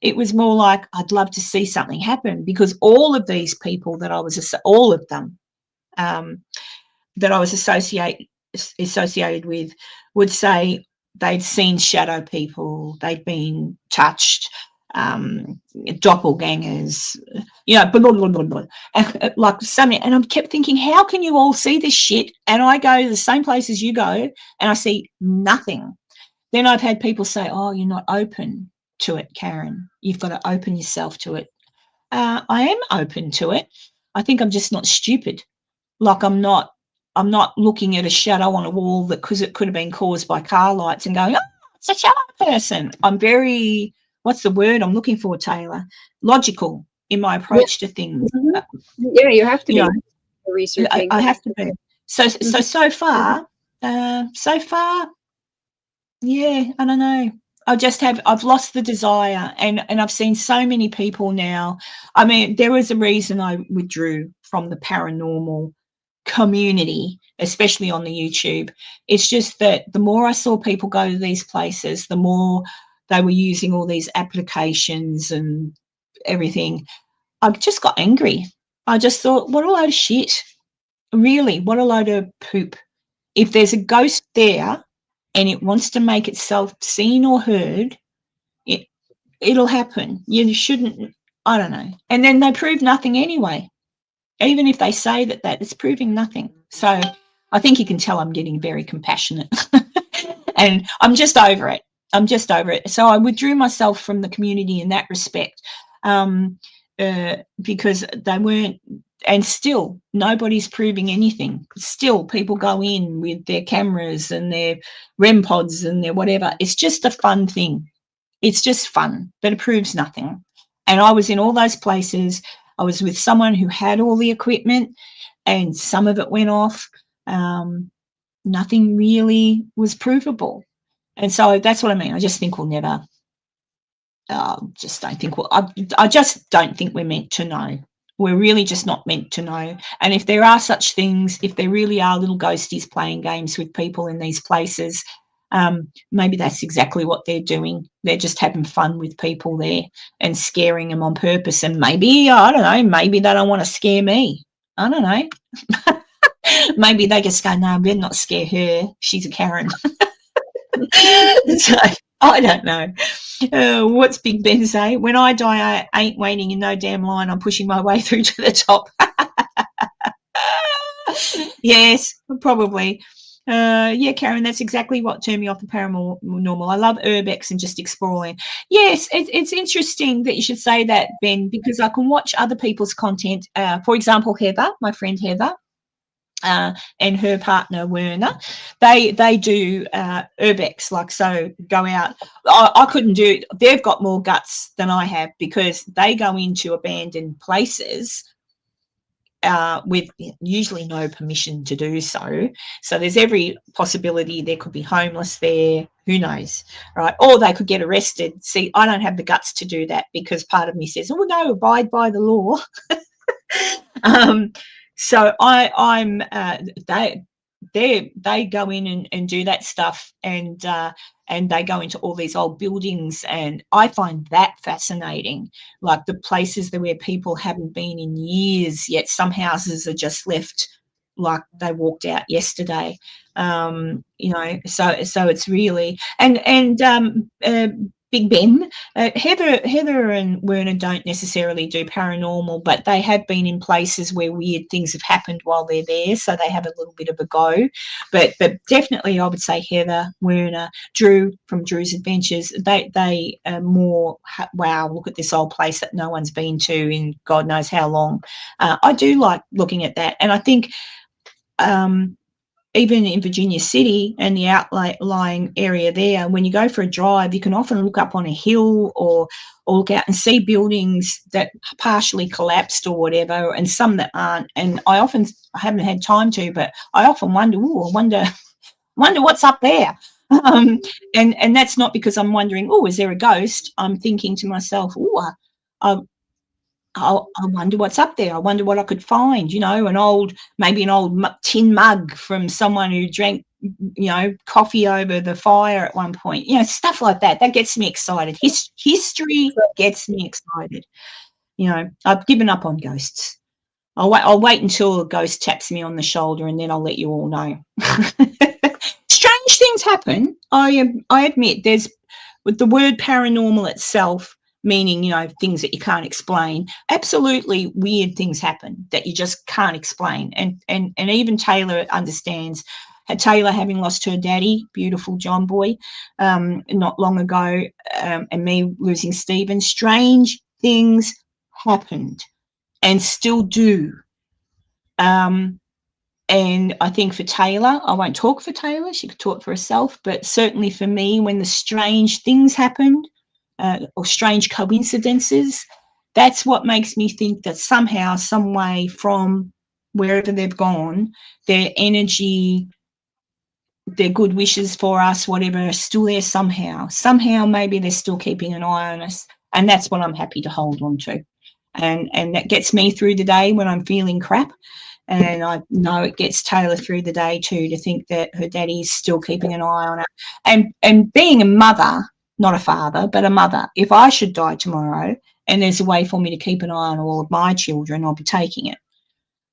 It was more like, I'd love to see something happen, because all of these people that I was associated with would say they'd seen shadow people, they'd been touched, doppelgangers, blah, blah, blah, blah, blah. Like something. And I kept thinking, how can you all see this shit? And I go to the same place as you go, and I see nothing. Then I've had people say, oh, you're not open. to it, Karen. You've got to open yourself to it. I am open to it. I think I'm just not stupid. Like I'm not looking at a shadow on a wall that because it could have been caused by car lights and going, oh, it's a shadow person. I'm very, what's the word I'm looking for, Taylor? Logical in my approach to things. Yeah, you have to be researching. I have to be. So far, yeah, I don't know. I've lost the desire, and I've seen so many people now. I mean, there was a reason I withdrew from the paranormal community, especially on the YouTube. It's just that the more I saw people go to these places, the more they were using all these applications and everything. I just got angry. I just thought, what a load of shit. Really, what a load of poop. If there's a ghost there and it wants to make itself seen or heard, it'll happen. You shouldn't, I don't know. And then they prove nothing anyway. Even if they say that it's proving nothing. So I think you can tell I'm getting very compassionate. And I'm just over it. So I withdrew myself from the community in that respect because they weren't, and still nobody's proving anything. Still people go in with their cameras and their REM pods and their whatever. It's just a fun thing. It's just fun, but it proves nothing. And I was in all those places. I was with someone who had all the equipment and some of it went off. Nothing really was provable. And so that's what I mean. I just think we'll never, I just don't think we're meant to know. We're really just not meant to know. And if there are such things, if there really are little ghosties playing games with people in these places, maybe that's exactly what they're doing. They're just having fun with people there and scaring them on purpose. And maybe, I don't know, maybe they don't want to scare me. I don't know. Maybe they just go, no, better not scare her. She's a Karen. So I don't know. What's Big Ben say? When I die, I ain't waiting in no damn line. I'm pushing my way through to the top. Yes, probably. Yeah, Karen, that's exactly what turned me off the paranormal. I love urbex and just exploring. Yes, it's interesting that you should say that, Ben, because I can watch other people's content. For example, Heather, my friend Heather, and her partner Werner, they do urbex, like, so go out. I couldn't do it. They've got more guts than I have because they go into abandoned places with usually no permission to do so. So there's every possibility there could be homeless there, who knows, right? Or they could get arrested. See, I don't have the guts to do that because part of me says, oh no, abide by the law. So they go in and do that stuff, and they go into all these old buildings, and I find that fascinating. Like the places where people haven't been in years, yet some houses are just left like they walked out yesterday. So it's really and Big Ben, Heather and Werner don't necessarily do paranormal, but they have been in places where weird things have happened while they're there, so they have a little bit of a go. But definitely, I would say Heather, Werner, Drew from Drew's Adventures, they are more, wow, look at this old place that no one's been to in God knows how long. I do like looking at that, and I think even in Virginia City and the outlying area there, when you go for a drive, you can often look up on a hill or look out and see buildings that partially collapsed or whatever, and some that aren't. And I haven't had time to, but I often wonder what's up there. And that's not because I'm wondering, is there a ghost? I'm thinking to myself, I wonder what's up there. I wonder what I could find, maybe an old tin mug from someone who drank, coffee over the fire at one point, stuff like that. That gets me excited. History gets me excited. I've given up on ghosts. I'll wait until a ghost taps me on the shoulder and then I'll let you all know. Strange things happen. I admit there's, with the word paranormal itself, meaning, things that you can't explain, absolutely weird things happen that you just can't explain. And even Taylor understands Taylor having lost her daddy, beautiful John boy, not long ago, and me losing Stephen, strange things happened and still do. And I think for Taylor, I won't talk for Taylor, she could talk for herself, but certainly for me, when the strange things happened, or strange coincidences, that's what makes me think that somehow, some way, from wherever they've gone, their energy, their good wishes for us, whatever, are still there somehow. Somehow, maybe they're still keeping an eye on us, and that's what I'm happy to hold on to. And that gets me through the day when I'm feeling crap. And I know it gets Taylor through the day too, to think that her daddy's still keeping an eye on her. And being a mother, not a father, but a mother, if I should die tomorrow and there's a way for me to keep an eye on all of my children, I'll be taking it.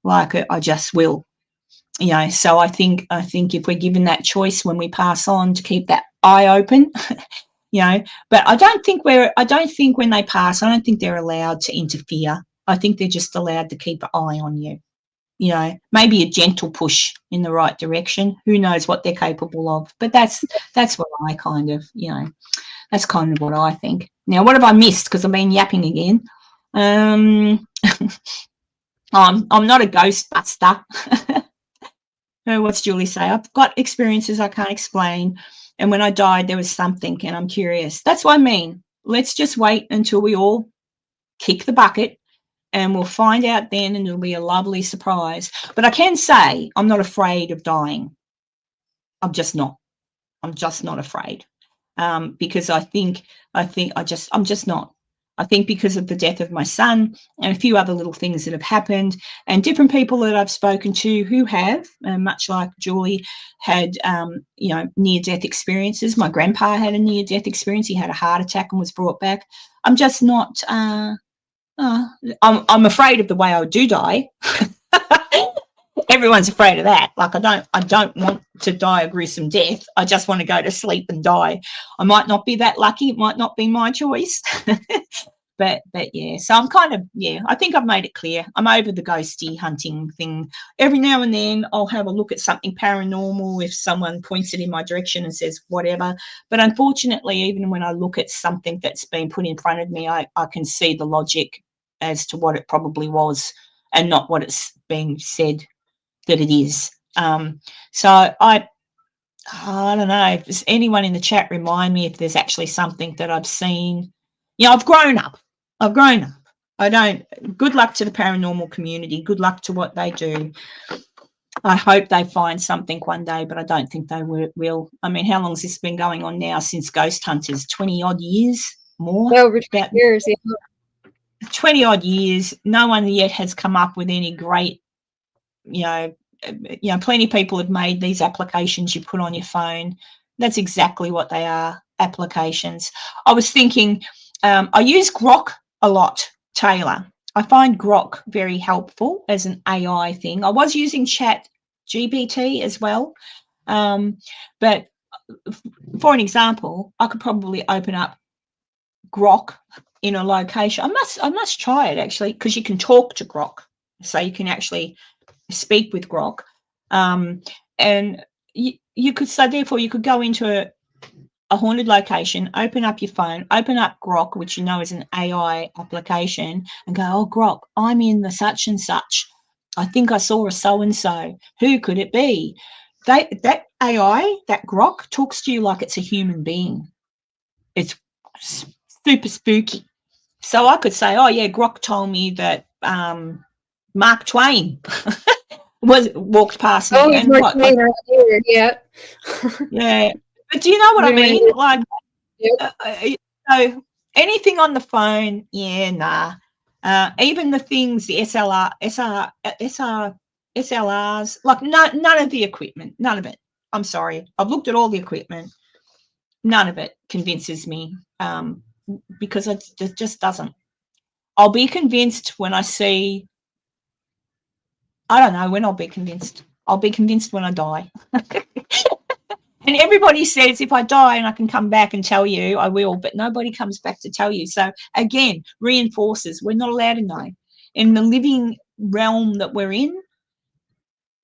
Like, I just will. You know, so I think if we're given that choice when we pass on, to keep that eye open, you know, but I don't think when they pass, I don't think they're allowed to interfere. I think they're just allowed to keep an eye on you. You know, maybe a gentle push in the right direction. Who knows what they're capable of? But that's what I kind of, you know, that's kind of what I think. Now, what have I missed? Because I've been yapping again. I'm not a ghostbuster. What's Julie say? I've got experiences I can't explain, and when I died, there was something, and I'm curious. That's what I mean. Let's just wait until we all kick the bucket, and we'll find out then, and it'll be a lovely surprise. But I can say I'm not afraid of dying. I'm just not. I'm just not afraid, because I'm just not. I think because of the death of my son and a few other little things that have happened, and different people that I've spoken to who have, much like Julie, had, you know, near-death experiences. My grandpa had a near-death experience. He had a heart attack and was brought back. I'm just not. I'm afraid of the way I do die. Everyone's afraid of that. Like, I don't want to die a gruesome death. I just want to go to sleep and die. I might not be that lucky. It might not be my choice. but yeah, so I'm kind of, yeah, I think I've made it clear. I'm over the ghosty hunting thing. Every now and then I'll have a look at something paranormal if someone points it in my direction and says whatever. But unfortunately, even when I look at something that's been put in front of me, I can see the logic as to what it probably was and not what it's being said that it is. So I don't know. Does anyone in the chat remind me if there's actually something that I've seen? You know, I've grown up. I don't. Good luck to the paranormal community. Good luck to what they do. I hope they find something one day, but I don't think they will. I mean, how long has this been going on now since Ghost Hunters? 20-odd years? More? Well, over 20 years, yeah. 20-odd years. No one yet has come up with any great, you know, plenty of people have made these applications you put on your phone. That's exactly what they are, applications. I was thinking, I use Grok a lot, Taylor. I find Grok very helpful as an AI thing. I was using Chat GPT as well. But for an example, I could probably open up Grok in a location. I must try it actually, because you can talk to Grok. So you can actually speak with Grok, and you could, so therefore you could go into a haunted location, open up your phone, open up Grok, which you know is an AI application, and go, oh, Grok, I'm in the such and such. I think I saw a so-and-so. Who could it be? That AI, that Grok, talks to you like it's a human being. It's super spooky. So I could say, oh, yeah, Grok told me that Mark Twain walked past me. Oh, and Mark Twain right here, yeah. Yeah. But do you know what I mean? Like, yep. So anything on the phone, yeah, nah. Even the things, the SLRs, like none of the equipment, none of it. I'm sorry. I've looked at all the equipment. None of it convinces me, because it just doesn't. I'll be convinced when I see, I don't know when I'll be convinced. I'll be convinced when I die. And everybody says if I die and I can come back and tell you, I will, but nobody comes back to tell you. So again, reinforces we're not allowed to know. In the living realm that we're in,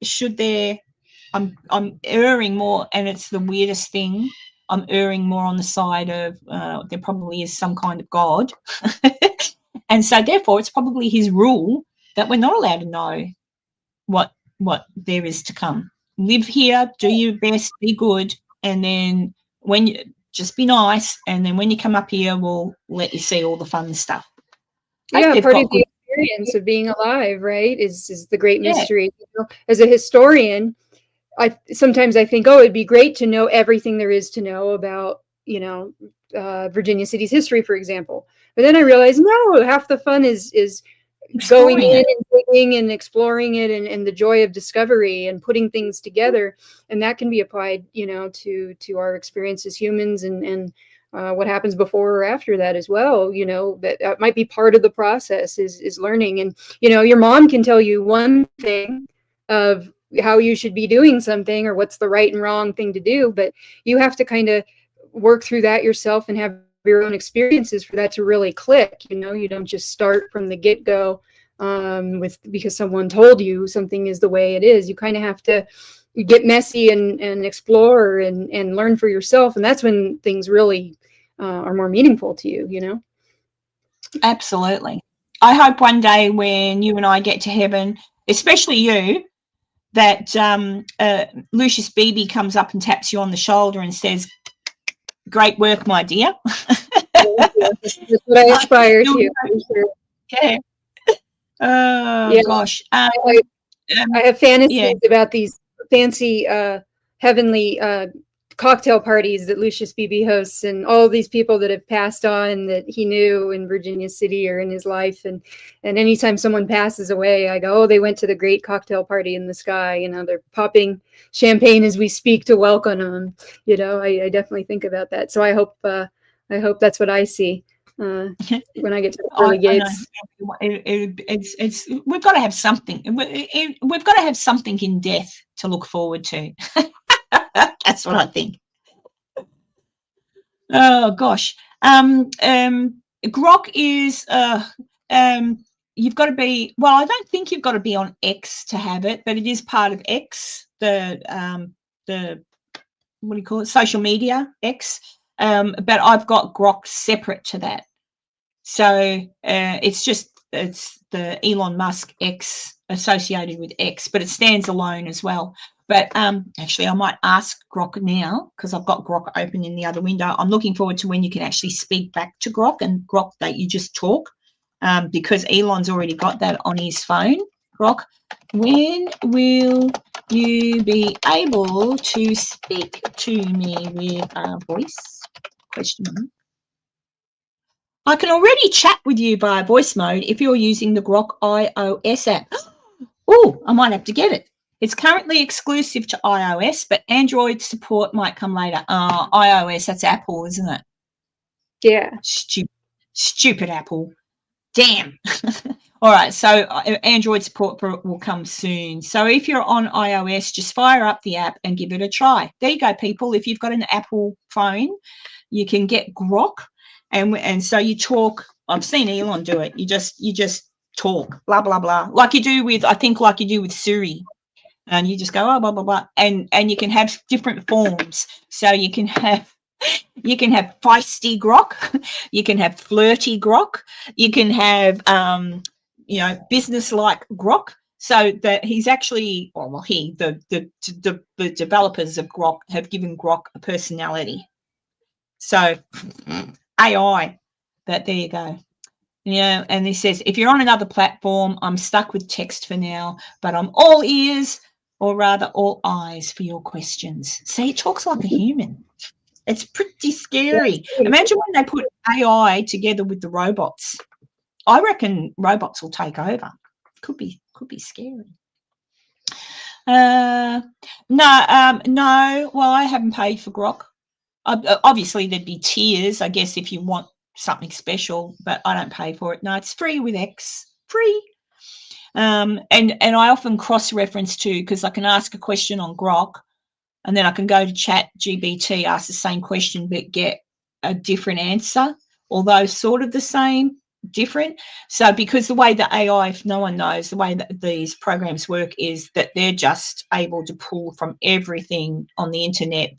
should there I'm erring more, and it's the weirdest thing. I'm erring more on the side of there probably is some kind of God, and so therefore it's probably his rule that we're not allowed to know what there is to come. Live here, do your best, be good, and then when you just be nice, and then when you come up here, we'll let you see all the fun stuff. Yeah, part of the experience of being alive, right, is the great mystery. You know, as a historian, sometimes I think, oh, it'd be great to know everything there is to know about, you know, Virginia City's history, for example. But then I realized, no, half the fun is going in and digging and exploring it, and the joy of discovery and putting things together. And that can be applied, you know, to our experience as humans, and what happens before or after that as well. You know, that might be part of the process is learning. And, you know, your mom can tell you one thing of how you should be doing something or what's the right and wrong thing to do, but you have to kind of work through that yourself and have your own experiences for that to really click. You know, you don't just start from the get-go because someone told you something is the way it is. You kind of have to get messy and explore and learn for yourself, and that's when things really are more meaningful to you, you know? Absolutely. I hope one day when you and I get to heaven, especially you, that Lucius Beebe comes up and taps you on the shoulder and says, "Great work, my dear." That's what I aspire to. Yeah. Oh, yeah. Gosh. I have fantasies about these fancy heavenly cocktail parties that Lucius Beebe hosts, and all these people that have passed on that he knew in Virginia City or in his life. And anytime someone passes away, I go, oh, they went to the great cocktail party in the sky. You know, they're popping champagne as we speak to welcome them. You know, I definitely think about that. So I hope that's what I see when I get to the pearly gates. It's we've got to have something. We've got to have something in death to look forward to. That's what I think. Oh gosh. Grok is you've got to be, well, I don't think you've got to be on X to have it, but it is part of X, the what do you call it, social media, X. But I've got Grok separate to that. So it's the Elon Musk X associated with X, but it stands alone as well. But actually, I might ask Grok now, because I've got Grok open in the other window. I'm looking forward to when you can actually speak back to Grok, and Grok, that you just talk, because Elon's already got that on his phone. Grok, when will you be able to speak to me with a voice? Question mark. I can already chat with you via voice mode if you're using the Grok iOS app. Oh, I might have to get it. It's currently exclusive to iOS, but Android support might come later. iOS, that's Apple, isn't it? Yeah. Stupid Apple. Damn. All right, so Android support will come soon. So if you're on iOS, just fire up the app and give it a try. There you go, people. If you've got an Apple phone, you can get Grok, and so you talk. I've seen Elon do it. You just talk, blah blah blah, like you do with Siri. And you just go, oh, blah, blah, blah. And you can have different forms. So you can have feisty Grok. You can have flirty Grok. You can have, business-like Grok. So that he's actually, the developers of Grok have given Grok a personality. So AI, but there you go. Yeah, and he says, if you're on another platform, I'm stuck with text for now, but I'm all ears, or rather all eyes, for your questions. See, it talks like a human. It's pretty scary. Imagine when they put AI together with the robots. I reckon robots will take over. Could be scary. No. Well, I haven't paid for Grok. Obviously, there'd be tiers, I guess, if you want something special, but I don't pay for it. No, it's free with X. Free. And I often cross-reference too, because I can ask a question on Grok, and then I can go to Chat GBT, ask the same question, but get a different answer, although sort of the same. different. So because the way the AI, if no one knows, the way that these programs work is that they're just able to pull from everything on the internet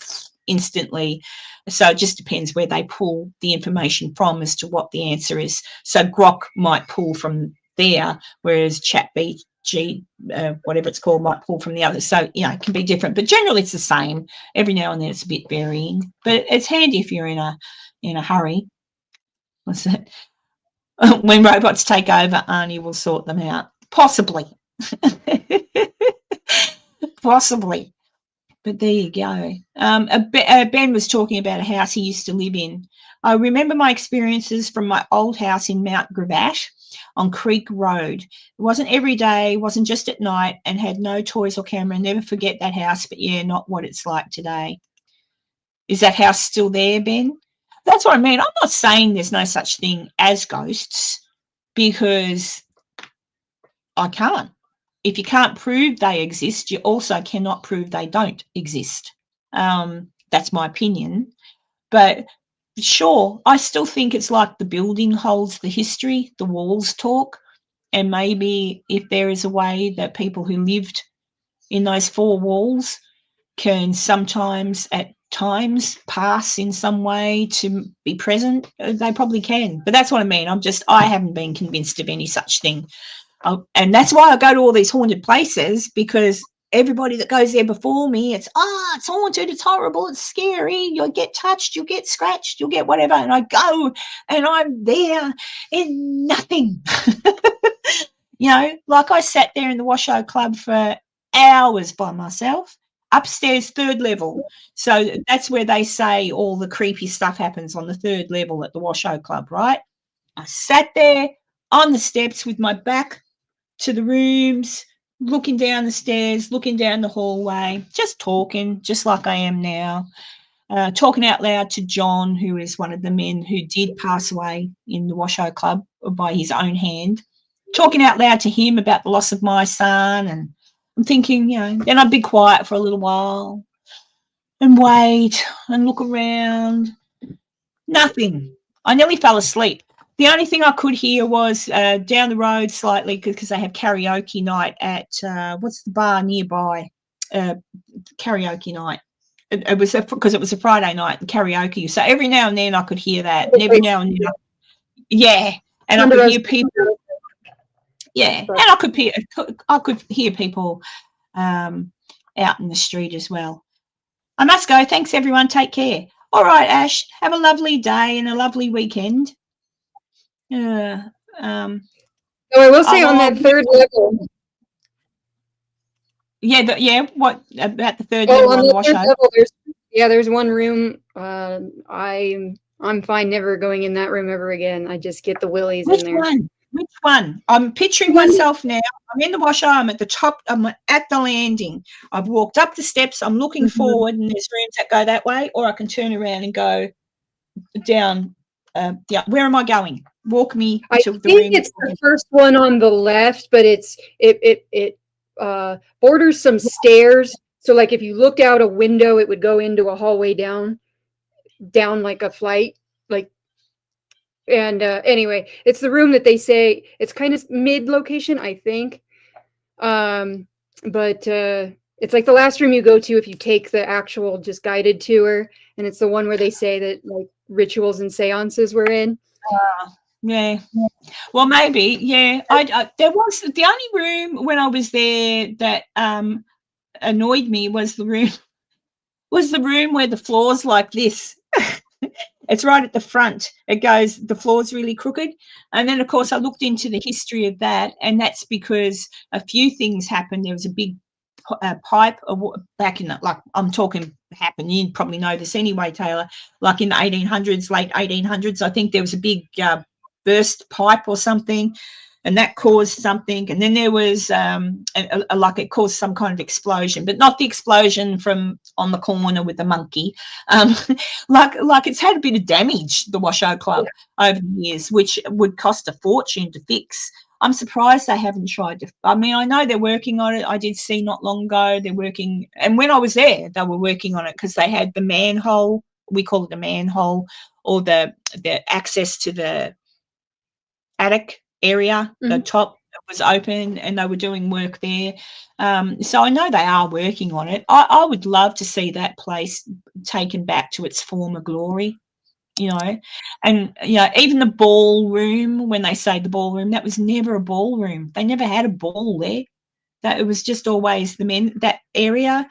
instantly. So it just depends where they pull the information from as to what the answer is. So Grok might pull from there, whereas ChatGPT, whatever it's called, might pull from the other. So, you know, it can be different, but generally it's the same. Every now and then it's a bit varying, but it's handy if you're in a hurry. What's that? When robots take over, Arnie will sort them out. Possibly. Possibly. But there you go. Ben was talking about a house he used to live in. I remember my experiences from my old house in Mount Gravatt on Creek Road. It wasn't every day, wasn't just at night, and had no toys or camera. Never forget that house, but yeah, not what it's like today. Is that house still there, Ben? That's what I mean. I'm not saying there's no such thing as ghosts, because I can't. If you can't prove they exist, you also cannot prove they don't exist. That's my opinion. But sure, I still think it's like the building holds the history, the walls talk, and maybe if there is a way that people who lived in those four walls can sometimes at times pass in some way to be present, they probably can. But that's what I mean. I haven't been convinced of any such thing. And that's why I go to all these haunted places, because everybody that goes there before me, it's haunted, it's horrible, it's scary, you'll get touched, you'll get scratched, you'll get whatever. And I go and I'm there in nothing. You know, like I sat there in the Washoe Club for hours by myself, upstairs, 3rd level. So that's where they say all the creepy stuff happens, on the 3rd level at the Washoe Club, right? I sat there on the steps with my back to the rooms, looking down the stairs, looking down the hallway, just talking, just like I am now, talking out loud to John, who is one of the men who did pass away in the Washoe Club by his own hand, talking out loud to him about the loss of my son. And I'm thinking, you know, then I'd be quiet for a little while and wait and look around. Nothing. I nearly fell asleep. The only thing I could hear was down the road slightly, because they have karaoke night at, what's the bar nearby? Karaoke night. It was because it was a Friday night and karaoke. So every now and then I could hear that. And every now and then, and I could hear people. Yeah, and I could hear people out in the street as well. I must go. Thanks, everyone. Take care. All right, Ash, have a lovely day and a lovely weekend. I will say on that 3rd level. What about the 3rd level on the Washoe? There's one room. I'm fine never going in that room ever again. I just get the willies in there. Which one? I'm picturing myself now. I'm in the Washoe. I'm at the top. I'm at the landing. I've walked up the steps. I'm looking forward, and there's rooms that go that way, or I can turn around and go down. Where am I going? Walk me to the room. I think it's the first one on the left, but it borders some stairs. So, like, if you looked out a window, it would go into a hallway down like a flight, like. And anyway, it's the room that they say it's kind of mid location, I think. But it's like the last room you go to if you take the actual just guided tour, and it's the one where they say that like rituals and seances were in. Yeah. Well, maybe. Yeah. There was the only room when I was there that annoyed me was the room where the floor's like this. It's right at the front. It goes, the floor's really crooked. And then, of course, I looked into the history of that, and that's because a few things happened. There was a big pipe back in, like, I'm talking happened. You probably know this anyway, Taylor, like in the 1800s, late 1800s, I think there was a big burst pipe or something, and that caused something. And then there was like it caused some kind of explosion, but not the explosion from on the corner with the monkey. Like it's had a bit of damage, the Washoe Club, over the years, which would cost a fortune to fix. I'm surprised they haven't tried to. I mean, I know they're working on it. I did see not long ago they're working, and when I was there, they were working on it because they had the manhole. We call it a manhole, or the access to the attic area, the Mhm. top was open, and they were doing work there. So I know they are working on it. I would love to see that place taken back to its former glory, you know. And, you know, even the ballroom, when they say the ballroom, that was never a ballroom. They never had a ball there. That it was just always the men, that area.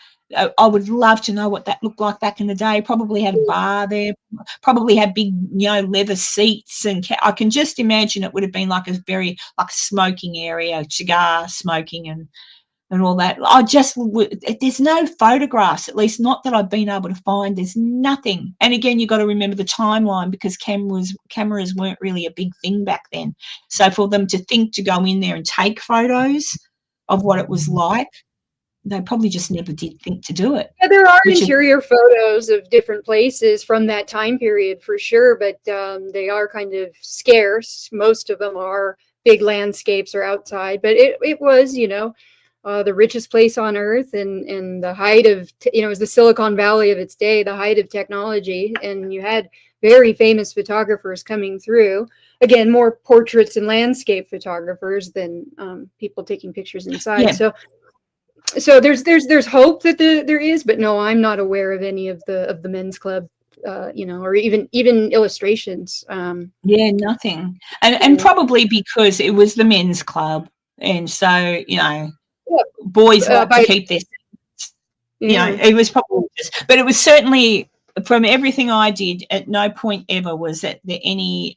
I would love to know what that looked like back in the day. Probably had a bar there, probably had big, you know, leather seats, and I can just imagine it would have been like a very, like a smoking area, cigar smoking and all that. There's no photographs, at least not that I've been able to find. There's nothing. And again, you've got to remember the timeline, because cameras weren't really a big thing back then. So for them to think to go in there and take photos of what it was like, they probably just never did think to do it. Yeah, there are Which interior photos of different places from that time period for sure, but they are kind of scarce. Most of them are big landscapes or outside, but it was, you know, the richest place on earth, and the height of, you know, it was the Silicon Valley of its day, the height of technology, and you had very famous photographers coming through. Again, more portraits and landscape photographers than people taking pictures inside. yeah, So there's hope that there is, but no, I'm not aware of any of the men's club, you know, or even illustrations. yeah, nothing. And probably because it was the men's club, and so, you know, Yeah, boys like to by keep their, you know, yeah. it was probably just, but it was certainly, from everything I did, at no point ever was that there any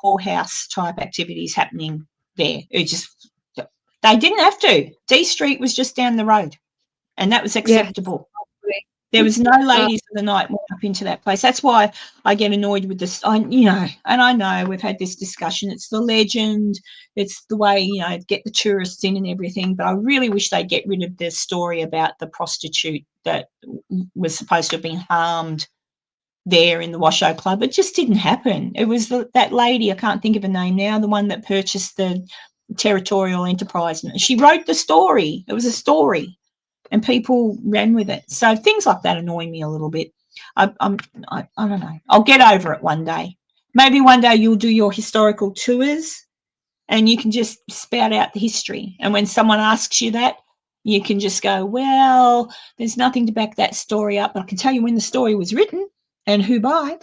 whorehouse type activities happening there. It just, they didn't have to. D Street was just down the road, and that was Yeah. acceptable. There was no ladies of the night went up into that place. That's why I get annoyed with this. You know, and I know we've had this discussion. It's the legend. It's the way, you know, get the tourists in and everything. But I really wish they'd get rid of the story about the prostitute that was supposed to have been harmed there in the Washoe Club. It just didn't happen. It was that lady, I can't think of her name now, the one that purchased the Territorial Enterprise. She wrote the story. It was a story, and people ran with it. So things like that annoy me a little bit. I don't know. I'll get over it one day. Maybe one day you'll do your historical tours, and you can just spout out the history. And when someone asks you that, you can just go, well, there's nothing to back that story up, but I can tell you when the story was written and who by.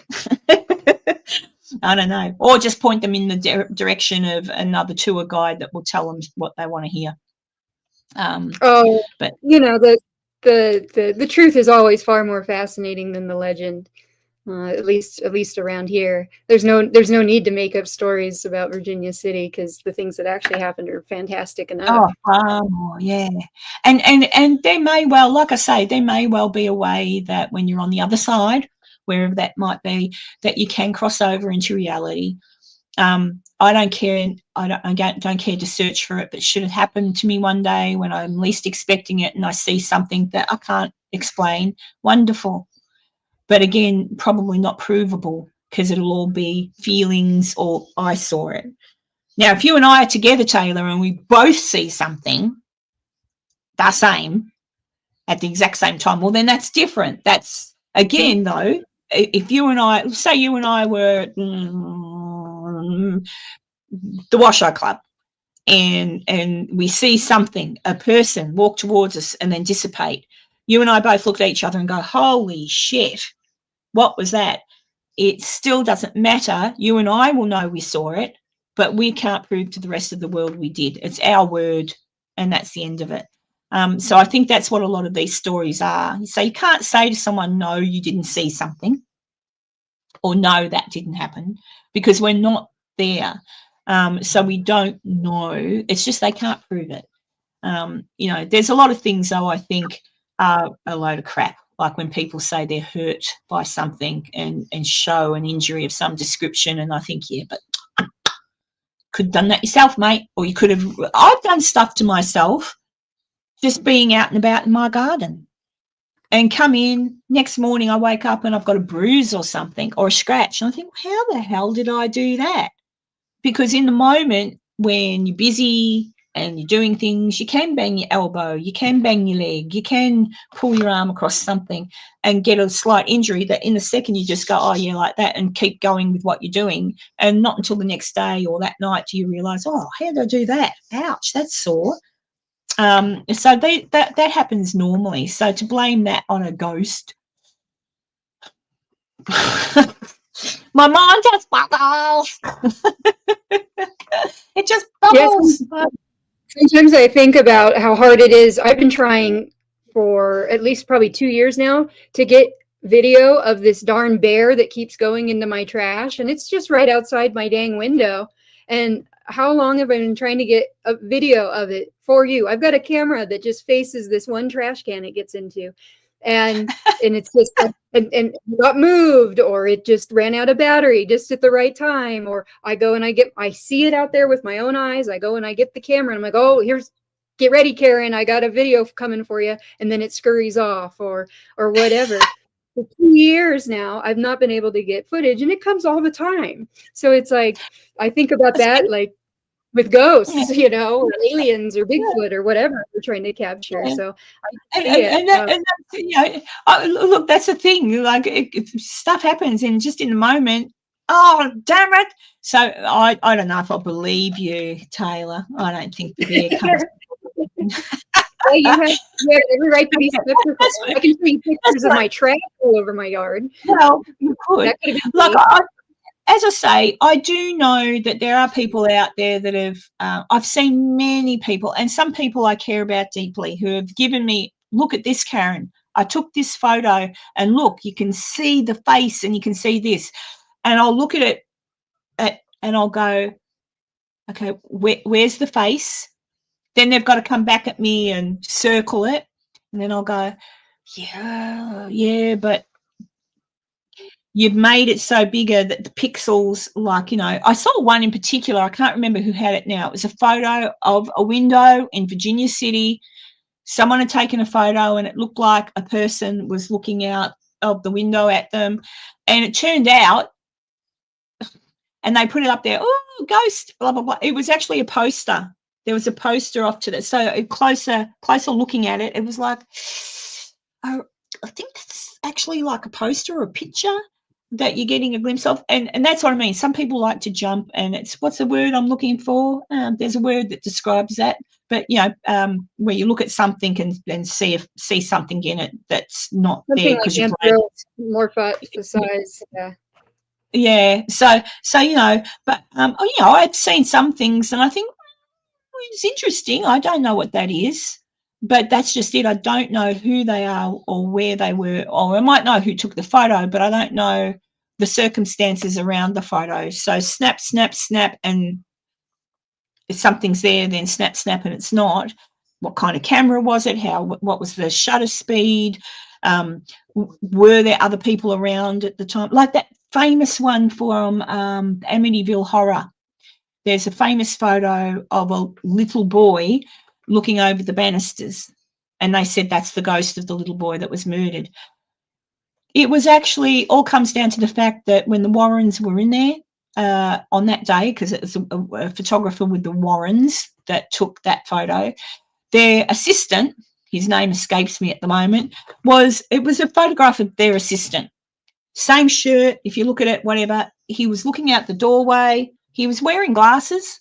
I don't know. Or just point them in the direction of another tour guide that will tell them what they want to hear. Oh, But you know, the truth is always far more fascinating than the legend. At least around here, there's no need to make up stories about Virginia City, because the things that actually happened are fantastic enough. yeah. And there may well, like I say, there may well be a way that when you're on the other side, wherever that might be, that you can cross over into reality. I don't care. I don't care to search for it. But should it happen to me one day when I'm least expecting it, and I see something that I can't explain, wonderful. But again, probably not provable, because it'll all be feelings or I saw it. Now, if you and I are together, Taylor, and we both see something the same at the exact same time, well, then that's different. That's, again, though, if you and I, say you and I were the Washoe Club, and we see something, a person walk towards us and then dissipate, you and I both look at each other and go, holy shit, what was that? It still doesn't matter. You and I will know we saw it, but we can't prove to the rest of the world we did. It's our word, and that's the end of it. So I think that's what a lot of these stories are. So you can't say to someone, no, you didn't see something, or no, that didn't happen, because we're not there. So we don't know. It's just they can't prove it. You know, there's a lot of things, though, I think are a load of crap. Like when people say they're hurt by something and show an injury of some description, and I think, yeah, but could have done that yourself, mate. Or you could have, I've done stuff to myself just being out and about in my garden, and come in, next morning I wake up and I've got a bruise or something, or a scratch, and I think, how the hell did I do that? Because in the moment when you're busy, and you're doing things, you can bang your elbow, you can bang your leg, you can pull your arm across something and get a slight injury that in a second you just go, oh, yeah, like that, and keep going with what you're doing. And not until the next day or that night do you realise, oh, how did I do that? Ouch, that's sore. So that happens normally. So to blame that on a ghost, my mind just bubbles. It just bubbles. Yes, sometimes I think about how hard it is. I've been trying for at least probably 2 years now to get video of this darn bear that keeps going into my trash, and it's just right outside my dang window. And how long have I been trying to get a video of it for you? I've got a camera that just faces this one trash can it gets into, and it's just and got moved, or it just ran out of battery just at the right time, or I go and I see it out there with my own eyes. I go and I get the camera and I'm like, oh, get ready, Karen, I got a video coming for you, and then it scurries off or whatever. For 2 years now, I've not been able to get footage, and it comes all the time. So it's like, I think about that, like with ghosts, you know, or aliens or Bigfoot or whatever we're trying to capture. So look, that's the thing. Like stuff happens, and just in the moment, oh damn it! So I don't know if I believe you, Taylor. I don't think the bear comes. Yeah, you have every right to be skeptical. I can show you pictures of my trash all over my yard. Well, you could. Look, as I say, I do know that there are people out there that have, I've seen many people, and some people I care about deeply, who have given me, look at this, Karen. I took this photo, and look, you can see the face and you can see this. And I'll look at it and I'll go, okay, where's the face? Then they've got to come back at me and circle it. And then I'll go, yeah, but you've made it so bigger that the pixels, like, you know, I saw one in particular, I can't remember who had it now. It was a photo of a window in Virginia City. Someone had taken a photo and it looked like a person was looking out of the window at them. And it turned out, and they put it up there, oh, ghost, blah, blah, blah. It was actually a poster. There was a poster off to that. So closer looking at it, it was like, oh, I think that's actually like a poster or a picture that you're getting a glimpse of. And that's what I mean. Some people like to jump, and it's, what's the word I'm looking for? There's a word that describes that. But, you know, where you look at something and see something in it that's not something there because like you're morphosize. Yeah. Yeah. So you know, but you know, I've seen some things, and I think it's interesting. I don't know what that is, but that's just it. I don't know who they are or where they were, or I might know who took the photo, but I don't know the circumstances around the photo. So snap, snap, snap, and if something's there, then snap, snap, and it's not. What kind of camera was it? What was the shutter speed? Were there other people around at the time? Like that famous one from Amityville Horror. There's a famous photo of a little boy looking over the banisters, and they said that's the ghost of the little boy that was murdered. It was actually all comes down to the fact that when the Warrens were in there on that day, because it was a photographer with the Warrens that took that photo, their assistant, his name escapes me at the moment, it was a photograph of their assistant. Same shirt, if you look at it, whatever. He was looking out the doorway. He was wearing glasses.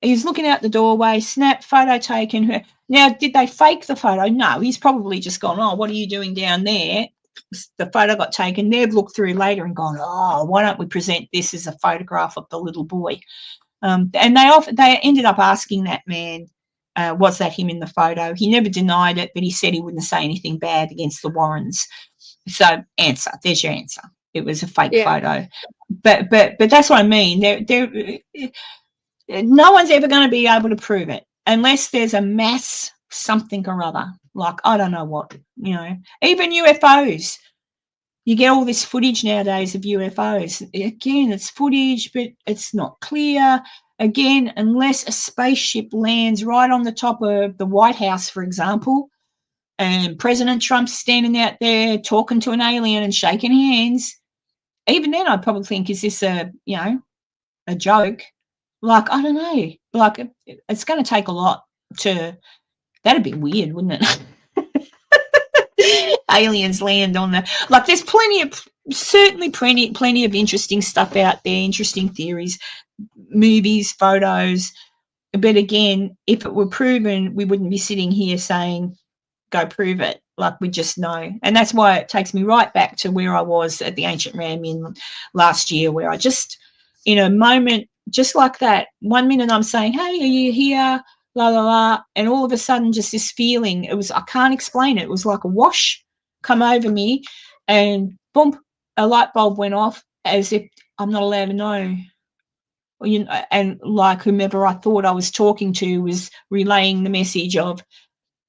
He was looking out the doorway, snap, photo taken. Now, did they fake the photo? No, he's probably just gone, oh, what are you doing down there? The photo got taken. They've looked through later and gone, oh, why don't we present this as a photograph of the little boy? And they ended up asking that man, was that him in the photo? He never denied it, but he said he wouldn't say anything bad against the Warrens. So answer, there's your answer. It was a fake photo. But that's what I mean. No one's ever going to be able to prove it unless there's a mass something or other. Like, I don't know what, you know, even UFOs. You get all this footage nowadays of UFOs. Again, it's footage, but it's not clear. Again, unless a spaceship lands right on the top of the White House, for example, and President Trump's standing out there talking to an alien and shaking hands, even then I'd probably think, is this a joke? like, I don't know, like it's going to take a lot to, that'd be weird, wouldn't it? Aliens land on the, like, there's certainly plenty of interesting stuff out there, interesting theories, movies, photos. But again, if it were proven, we wouldn't be sitting here saying, go prove it. Like, we just know. And that's why it takes me right back to where I was at the Ancient Ram in last year, where I just, in a moment, just like that, 1 minute I'm saying, hey, are you here? La, la, la. And all of a sudden, just this feeling, it was, I can't explain it. It was like a wash come over me, and boom, a light bulb went off, as if I'm not allowed to know. You know, and like whomever I thought I was talking to was relaying the message of,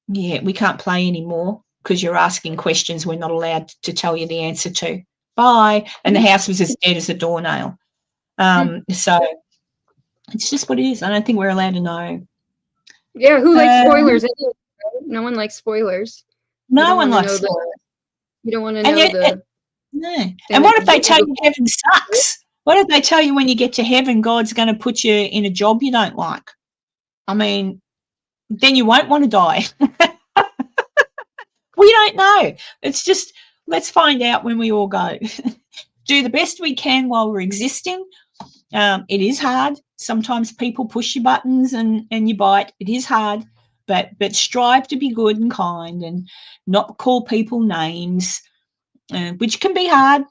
yeah, we can't play anymore because you're asking questions we're not allowed to tell you the answer to. Bye. And the house was as dead as a doornail. So it's just what it is. I don't think we're allowed to know. Yeah, who likes spoilers? No one likes spoilers. No one likes spoilers. You don't want to know no. And what if they tell you heaven sucks? What if they tell you when you get to heaven, God's going to put you in a job you don't like? I mean, then you won't want to die. We don't know. It's just, let's find out when we all go. Do the best we can while we're existing. It is hard. Sometimes people push your buttons and you bite. It is hard, but strive to be good and kind and not call people names, which can be hard.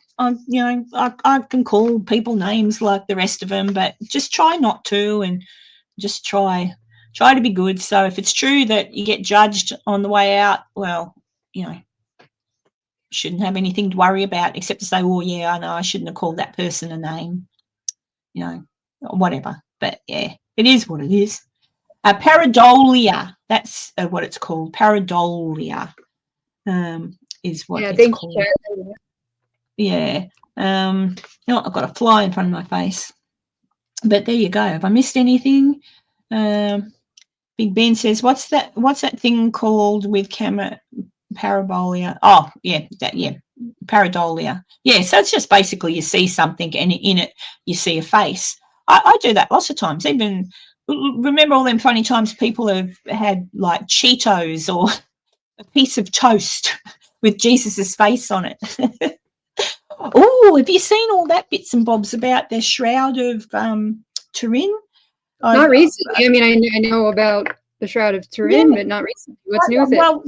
You know, I can call people names like the rest of them, but just try not to, and just try to be good. So if it's true that you get judged on the way out, well, you know, shouldn't have anything to worry about except to say, oh, yeah, I know I shouldn't have called that person a name, you know, whatever. But, yeah, it is what it is. Pareidolia, that's what it's called. Pareidolia is what it's called. Yeah. I've got a fly in front of my face. But there you go. Have I missed anything? Big Ben says, what's that thing called with camera? Parabolia. Oh, yeah, pareidolia. Yeah, so it's just basically you see something and in it you see a face. I do that lots of times. Even remember all them funny times people have had like Cheetos or a piece of toast with Jesus's face on it. Oh, have you seen all that bits and bobs about the Shroud of Turin? Not recently. I mean, I know about the Shroud of Turin, but not recently. What's new with it? Well,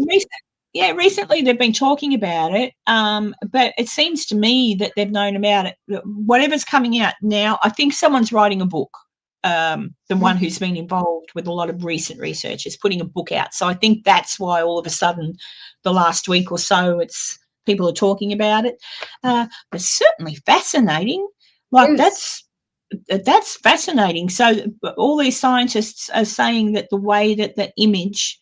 recently they've been talking about it, but it seems to me that they've known about it. Whatever's coming out now, I think someone's writing a book. The one who's been involved with a lot of recent research is putting a book out. So I think that's why all of a sudden the last week or so people are talking about it. But certainly fascinating. Like that's fascinating. So all these scientists are saying that the way that the image,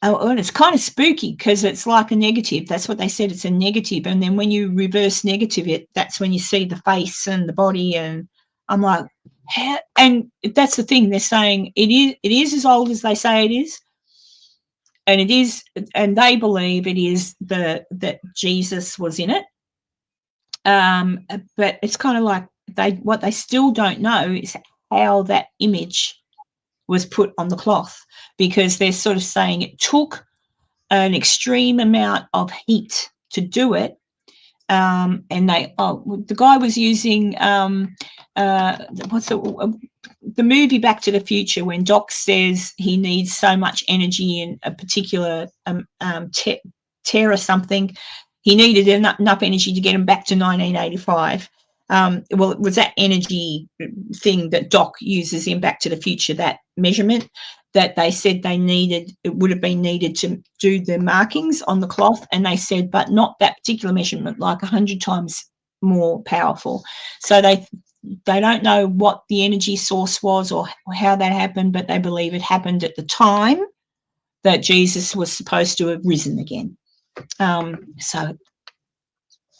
and it's kind of spooky because it's like a negative. That's what they said. It's a negative. And then when you reverse negative it, that's when you see the face and the body. And I'm like, how? And that's the thing. They're saying it is as old as they say it is. And it is, and they believe it is that Jesus was in it. But it's kind of like what they still don't know is how that image was put on the cloth, because they're sort of saying it took an extreme amount of heat to do it. And the guy was using the movie Back to the Future, when Doc says he needs so much energy in a particular tear or something. He needed enough energy to get him back to 1985. Well, it was that energy thing that Doc uses in Back to the Future, that measurement that they said it would have been needed to do the markings on the cloth. And they said, but not that particular measurement, like 100 times more powerful. So they don't know what the energy source was or how that happened, but they believe it happened at the time that Jesus was supposed to have risen again. So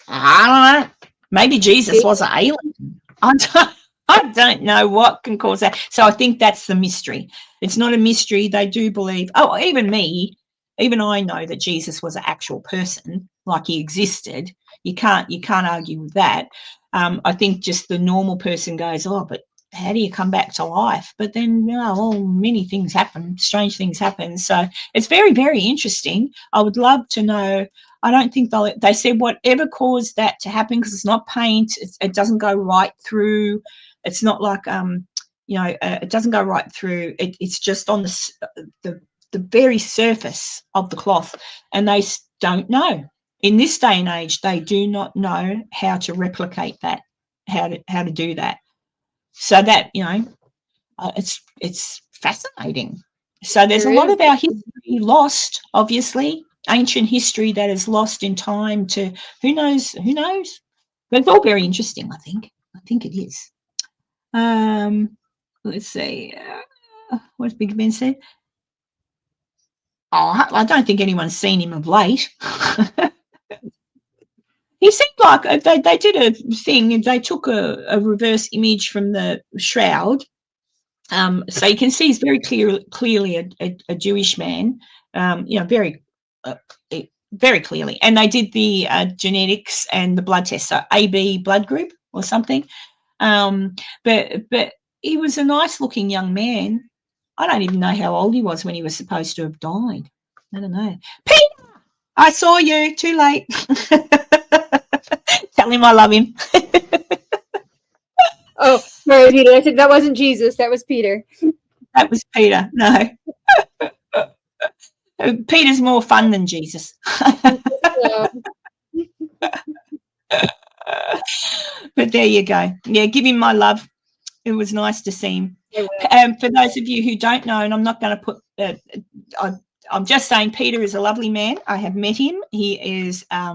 I don't know. Maybe Jesus was an alien. I don't know what can cause that. So I think that's the mystery. It's not a mystery. They do believe. Oh, even I know that Jesus was an actual person, like he existed. You can't argue with that. I think just the normal person goes, oh, but how do you come back to life? But then, many things happen, strange things happen. So it's very, very interesting. I would love to know. I don't think they said whatever caused that to happen, because it's not paint. It doesn't go right through. It's not like, it doesn't go right through. It's just on the very surface of the cloth, and they don't know. In this day and age, they do not know how to replicate that, how to do that. So that, it's fascinating. So there's a lot of our history lost, obviously, ancient history that is lost in time to who knows. But it's all very interesting, I think it is. Let's see. What's Big Ben said? Oh, I don't think anyone's seen him of late. He seemed like they did a thing. They took a reverse image from the shroud. So you can see he's very clearly a Jewish man, very clearly. And they did the genetics and the blood test, so AB blood group or something. But he was a nice-looking young man. I don't even know how old he was when he was supposed to have died. I don't know. Peter, I saw you. Too late. Tell him I love him. Oh, sorry, Peter. I said that wasn't Jesus. That was Peter. That was Peter. No. Peter's more fun than Jesus. But there you go. Yeah, give him my love. It was nice to see him. For those of you who don't know, and I'm not going to put, I'm just saying, Peter is a lovely man. I have met him. He's the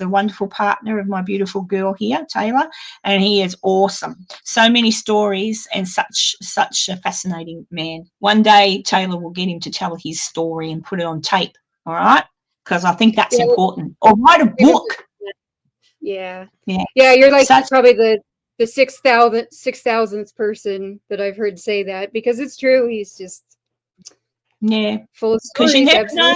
wonderful partner of my beautiful girl here, Taylor, and he is awesome. So many stories and such a fascinating man. One day, Taylor will get him to tell his story and put it on tape. All right, because I think that's important. Or write a book. Yeah. You're like probably the 6,000th person that I've heard say that, because it's true. He's just full of stories. You never know.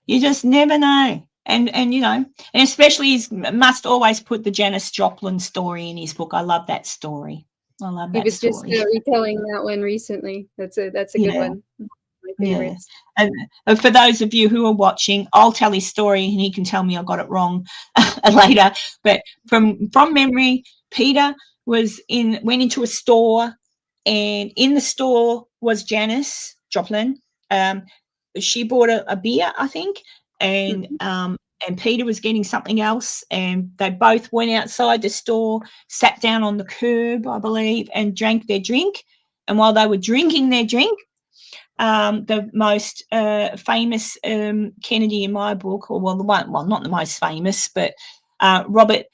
You just never know. And and especially he must always put the Janis Joplin story in his book. I love that story. I love that story. He was just retelling that one recently. That's a good one. My favorites. And for those of you who are watching, I'll tell his story and he can tell me I got it wrong later. But from memory, Peter went into a store, and in the store was Janis Joplin. She bought a beer, I think, and Peter was getting something else, and they both went outside the store, sat down on the curb, I believe, and drank their drink. And while they were drinking their drink, the most famous Kennedy in my book, not the most famous, but Robert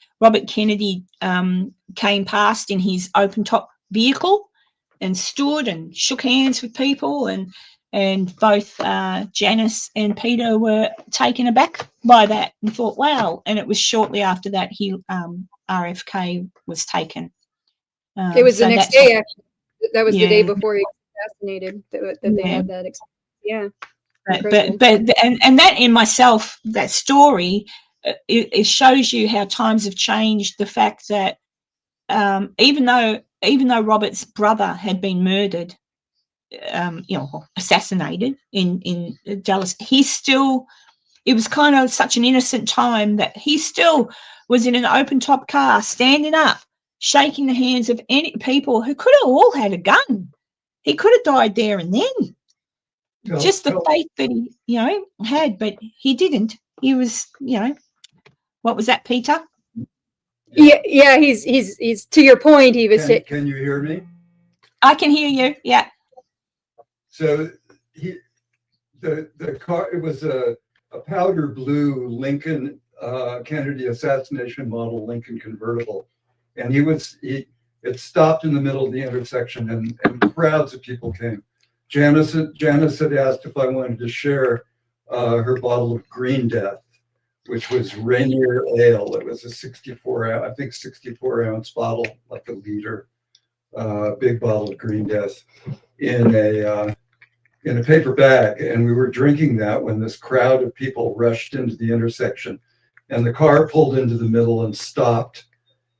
Kennedy came past in his open-top vehicle and stood and shook hands with people, and both Janis and Peter were taken aback by that and thought, wow. And it was shortly after that RFK was taken. It was the next day, actually. That was the day before he was assassinated that they had that experience. Yeah. But that in myself, that story, it shows you how times have changed. The fact that even though Robert's brother had been murdered, assassinated in Dallas, it was kind of such an innocent time that he still was in an open top car, standing up, shaking the hands of any people who could have all had a gun. He could have died there and then. Just the faith that he, had, but he didn't. He was, what was that, Peter? Yeah. He's to your point. He was. Can you hear me? I can hear you. Yeah. So the car, it was a powder blue Lincoln Kennedy assassination model Lincoln convertible, and it stopped in the middle of the intersection, and crowds of people came. Janis had asked if I wanted to share her bottle of Green Death, which was Rainier Ale. It was a 64-ounce bottle, like a liter, big bottle of Green Death in a paper bag. And we were drinking that when this crowd of people rushed into the intersection, and the car pulled into the middle and stopped.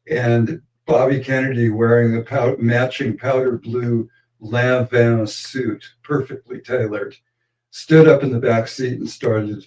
And Bobby Kennedy wearing a matching powder blue Lanvin suit, perfectly tailored, stood up in the back seat and started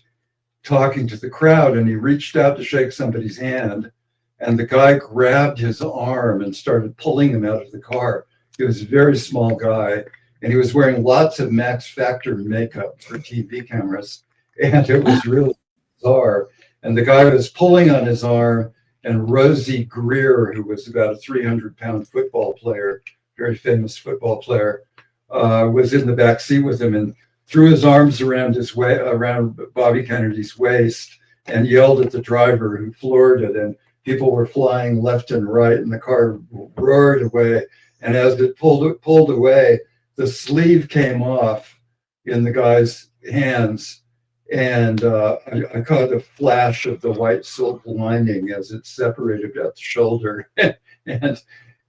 talking to the crowd. And he reached out to shake somebody's hand, and the guy grabbed his arm and started pulling him out of the car. He was a very small guy, and he was wearing lots of Max Factor makeup for TV cameras, and it was really bizarre. And the guy was pulling on his arm, and Rosie Greer, who was about a 300-pound football player, very famous football player, was in the back seat with him and threw his arms around Bobby Kennedy's waist and yelled at the driver, who floored it. And people were flying left and right, and the car roared away. And as it pulled away, the sleeve came off in the guy's hands. And I caught a flash of the white silk lining as it separated at the shoulder, and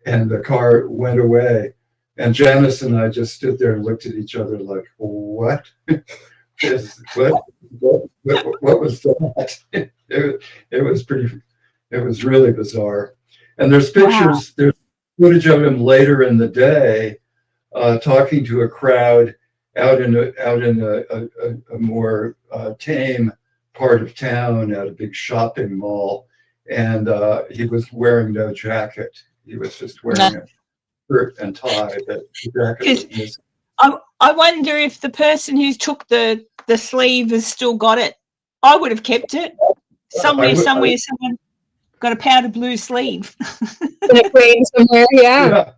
the car went away. And Janice and I just stood there and looked at each other like, what? What was that? It was really bizarre. And there's pictures, there's footage of him later in the day talking to a crowd out in a more tame part of town at a big shopping mall, and he was wearing no jacket. He was just wearing a shirt and tie. But the jacket was I wonder if the person who took the sleeve has still got it. I would have kept it. Somewhere someone got a powder blue sleeve. In a frame somewhere, yeah.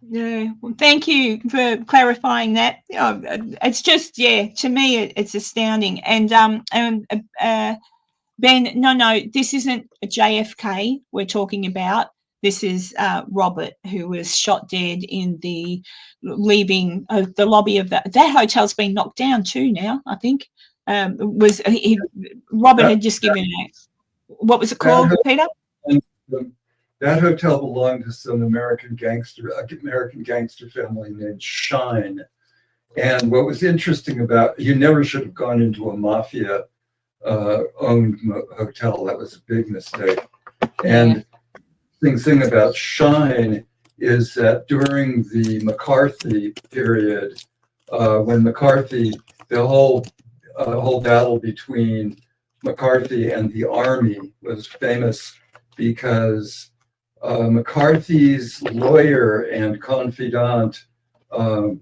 Yeah, well, thank you for clarifying that. It's just, to me, it's astounding. And Ben, no, this isn't a JFK we're talking about. This is Robert, who was shot dead in the lobby of that hotel's been knocked down too now, I think. Robert had just given what was it called, Peter? That hotel belonged to some American gangster family named Shine. And what was interesting about, you never should have gone into a mafia owned hotel. That was a big mistake. And the thing about Shine is that during the McCarthy period, when McCarthy, the whole battle between McCarthy and the army was famous because McCarthy's lawyer and confidant, Taylor,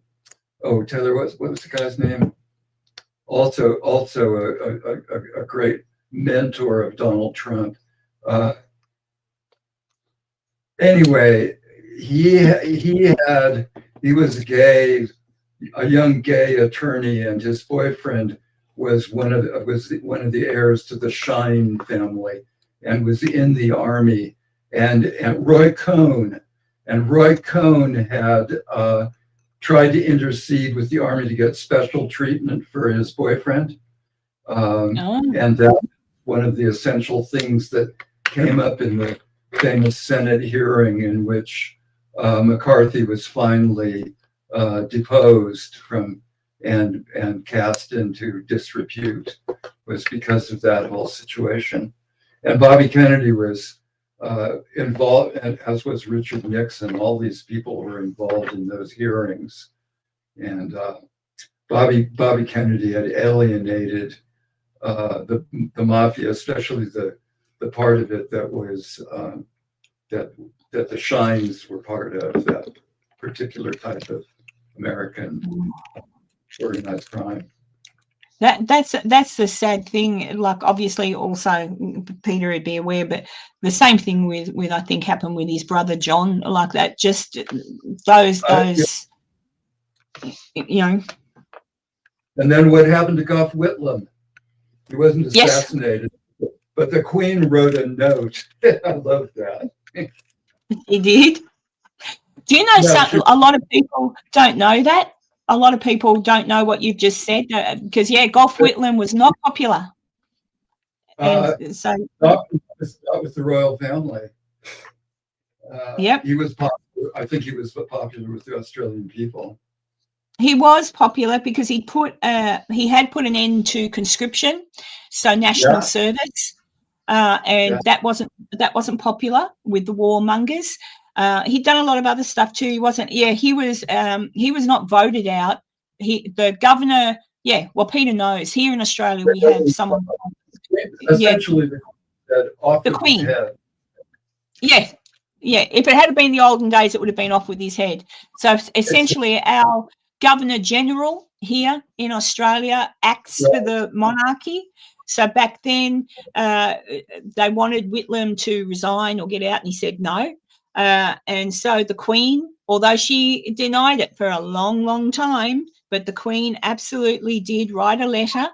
what was the guy's name? Also a great mentor of Donald Trump. Anyway, he was gay, a young gay attorney, and his boyfriend was one of the heirs to the Shine family and was in the army. And Roy Cohn had tried to intercede with the army to get special treatment for his boyfriend. And that one of the essential things that came up in the famous Senate hearing in which McCarthy was finally deposed from and cast into disrepute was because of that whole situation. And Bobby Kennedy was involved, and as was Richard Nixon. All these people were involved in those hearings, and Bobby Kennedy had alienated the mafia, especially the part of it that was that the Shines were part of, that particular type of American organized crime. That's the sad thing. Like, obviously, also Peter would be aware, but the same thing with I think happened with his brother John. Like that, just those you know. And then what happened to Gough Whitlam? He wasn't assassinated, but the Queen wrote a note. I love that. He did. Do you know something? A lot of people don't know that. A lot of people don't know what you've just said because, Gough Whitlam was not popular. And so not with the royal family. Yep. He was popular. I think he was popular with the Australian people. He was popular because he had put an end to conscription, so national service. and that wasn't popular with the warmongers. He'd done a lot of other stuff too. He was not voted out. The governor, well, Peter knows. Here in Australia, we have someone. Essentially, the Queen. Yeah. If it had been the olden days, it would have been off with his head. So essentially, our Governor General here in Australia acts for the monarchy. So back then, they wanted Whitlam to resign or get out, and he said no. And so the Queen, although she denied it for a long, long time, but the Queen absolutely did write a letter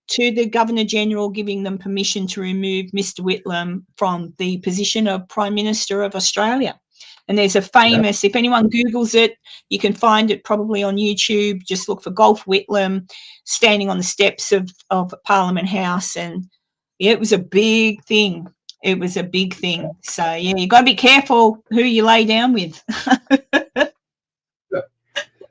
to the Governor General giving them permission to remove Mr. Whitlam from the position of Prime Minister of Australia. And there's a famous, if anyone Googles it, you can find it probably on YouTube. Just look for Golf Whitlam standing on the steps of Parliament House. And it was a big thing. It was a big thing. So, you got to be careful who you lay down with.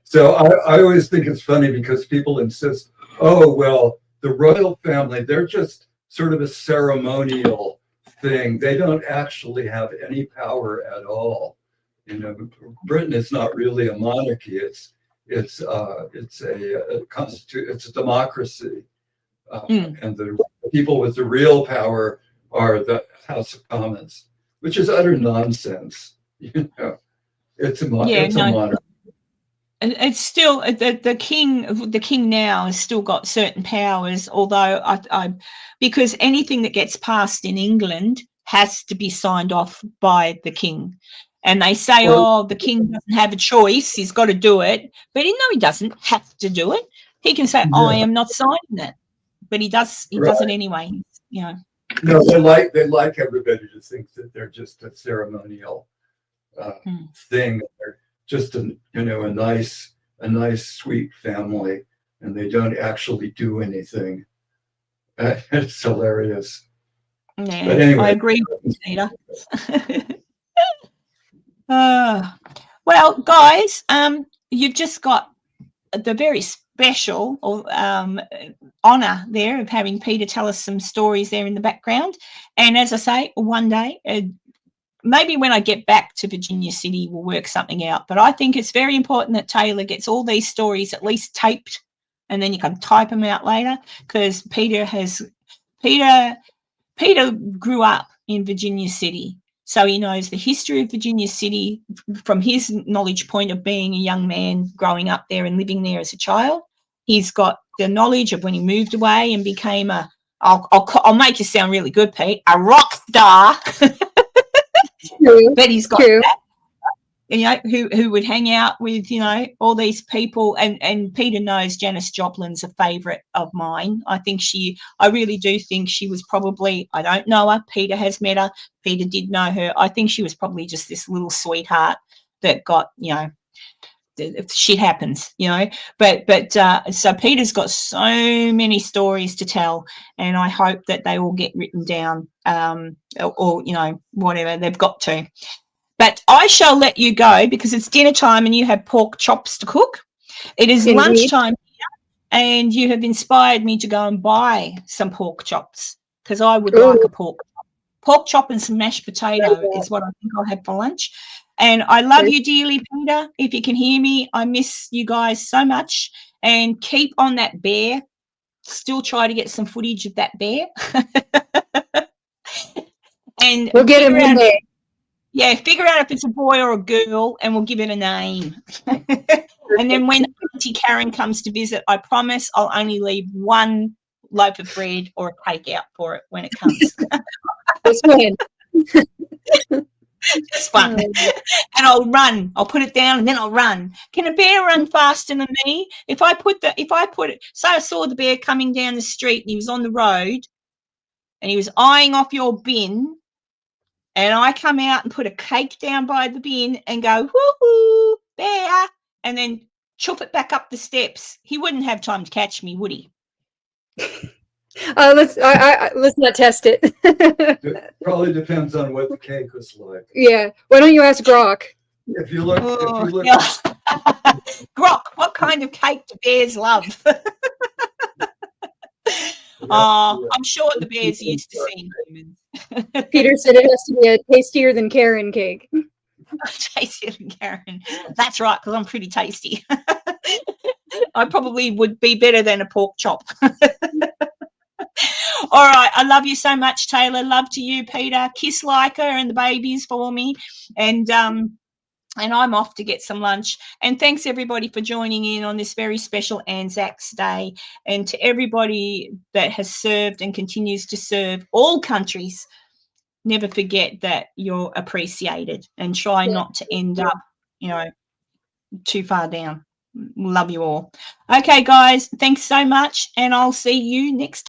So I always think it's funny because people insist, oh, well, the royal family, they're just sort of a ceremonial thing. They don't actually have any power at all. Britain is not really a monarchy. It's a democracy, and the people with the real power are the House of Commons, which is utter nonsense. It's a monarchy. It's still the king now has still got certain powers, although because anything that gets passed in England has to be signed off by the king. And they say, the king doesn't have a choice, he's got to do it. But no, he doesn't have to do it. He can say, I am not signing it. But he does it anyway, No, they like everybody to think that they're just a ceremonial thing. They're just a nice, sweet family, and they don't actually do anything. It's hilarious. Yeah, but anyway, I agree with you, Peter. Well, guys, you've just got the very special honour there of having Peter tell us some stories there in the background. And as I say, one day, maybe when I get back to Virginia City, we'll work something out. But I think it's very important that Taylor gets all these stories at least taped, and then you can type them out later, because Peter grew up in Virginia City. So he knows the history of Virginia City from his knowledge point of being a young man growing up there and living there as a child. He's got the knowledge of when he moved away and became I'll make you sound really good, Pete, a rock star. But he's got that, who would hang out with, all these people. And Peter knows Janis Joplin's a favourite of mine. I really do think she was probably, I don't know her, Peter has met her, Peter did know her. I think she was probably just this little sweetheart that got, shit happens, But so Peter's got so many stories to tell, and I hope that they all get written down, or whatever they've got to. But I shall let you go because it's dinner time and you have pork chops to cook. It is lunchtime here, and you have inspired me to go and buy some pork chops because I would like a pork chop and some mashed potato is what I think I'll have for lunch. And I love you dearly, Peter. If you can hear me, I miss you guys so much. And keep on that bear. Still try to get some footage of that bear. And we'll get him one day. Yeah, figure out if it's a boy or a girl, and we'll give it a name. And then when Auntie Karen comes to visit, I promise I'll only leave one loaf of bread or a cake out for it when it comes. That's fun. It's fun. And I'll run. I'll put it down and then I'll run. Can a bear run faster than me? If I put it, so I saw the bear coming down the street and he was on the road and he was eyeing off your bin, and I come out and put a cake down by the bin and go, woohoo, bear, and then chuff it back up the steps. He wouldn't have time to catch me, would he? Let's not test it. It probably depends on what the cake was like. Yeah. Why don't you ask Grok? If you look, Yeah. Grok, what kind of cake do bears love? I'm sure the bears are used to seeing humans. Peter said it has to be a tastier than Karen cake. Tastier than Karen. That's right, because I'm pretty tasty. I probably would be better than a pork chop. All right. I love you so much, Taylor. Love to you, Peter. Kiss Leica and the babies for me. And I'm off to get some lunch. And thanks, everybody, for joining in on this very special Anzacs Day. And to everybody that has served and continues to serve all countries, never forget that you're appreciated, and try not to end up, too far down. Love you all. Okay, guys, thanks so much, and I'll see you next time.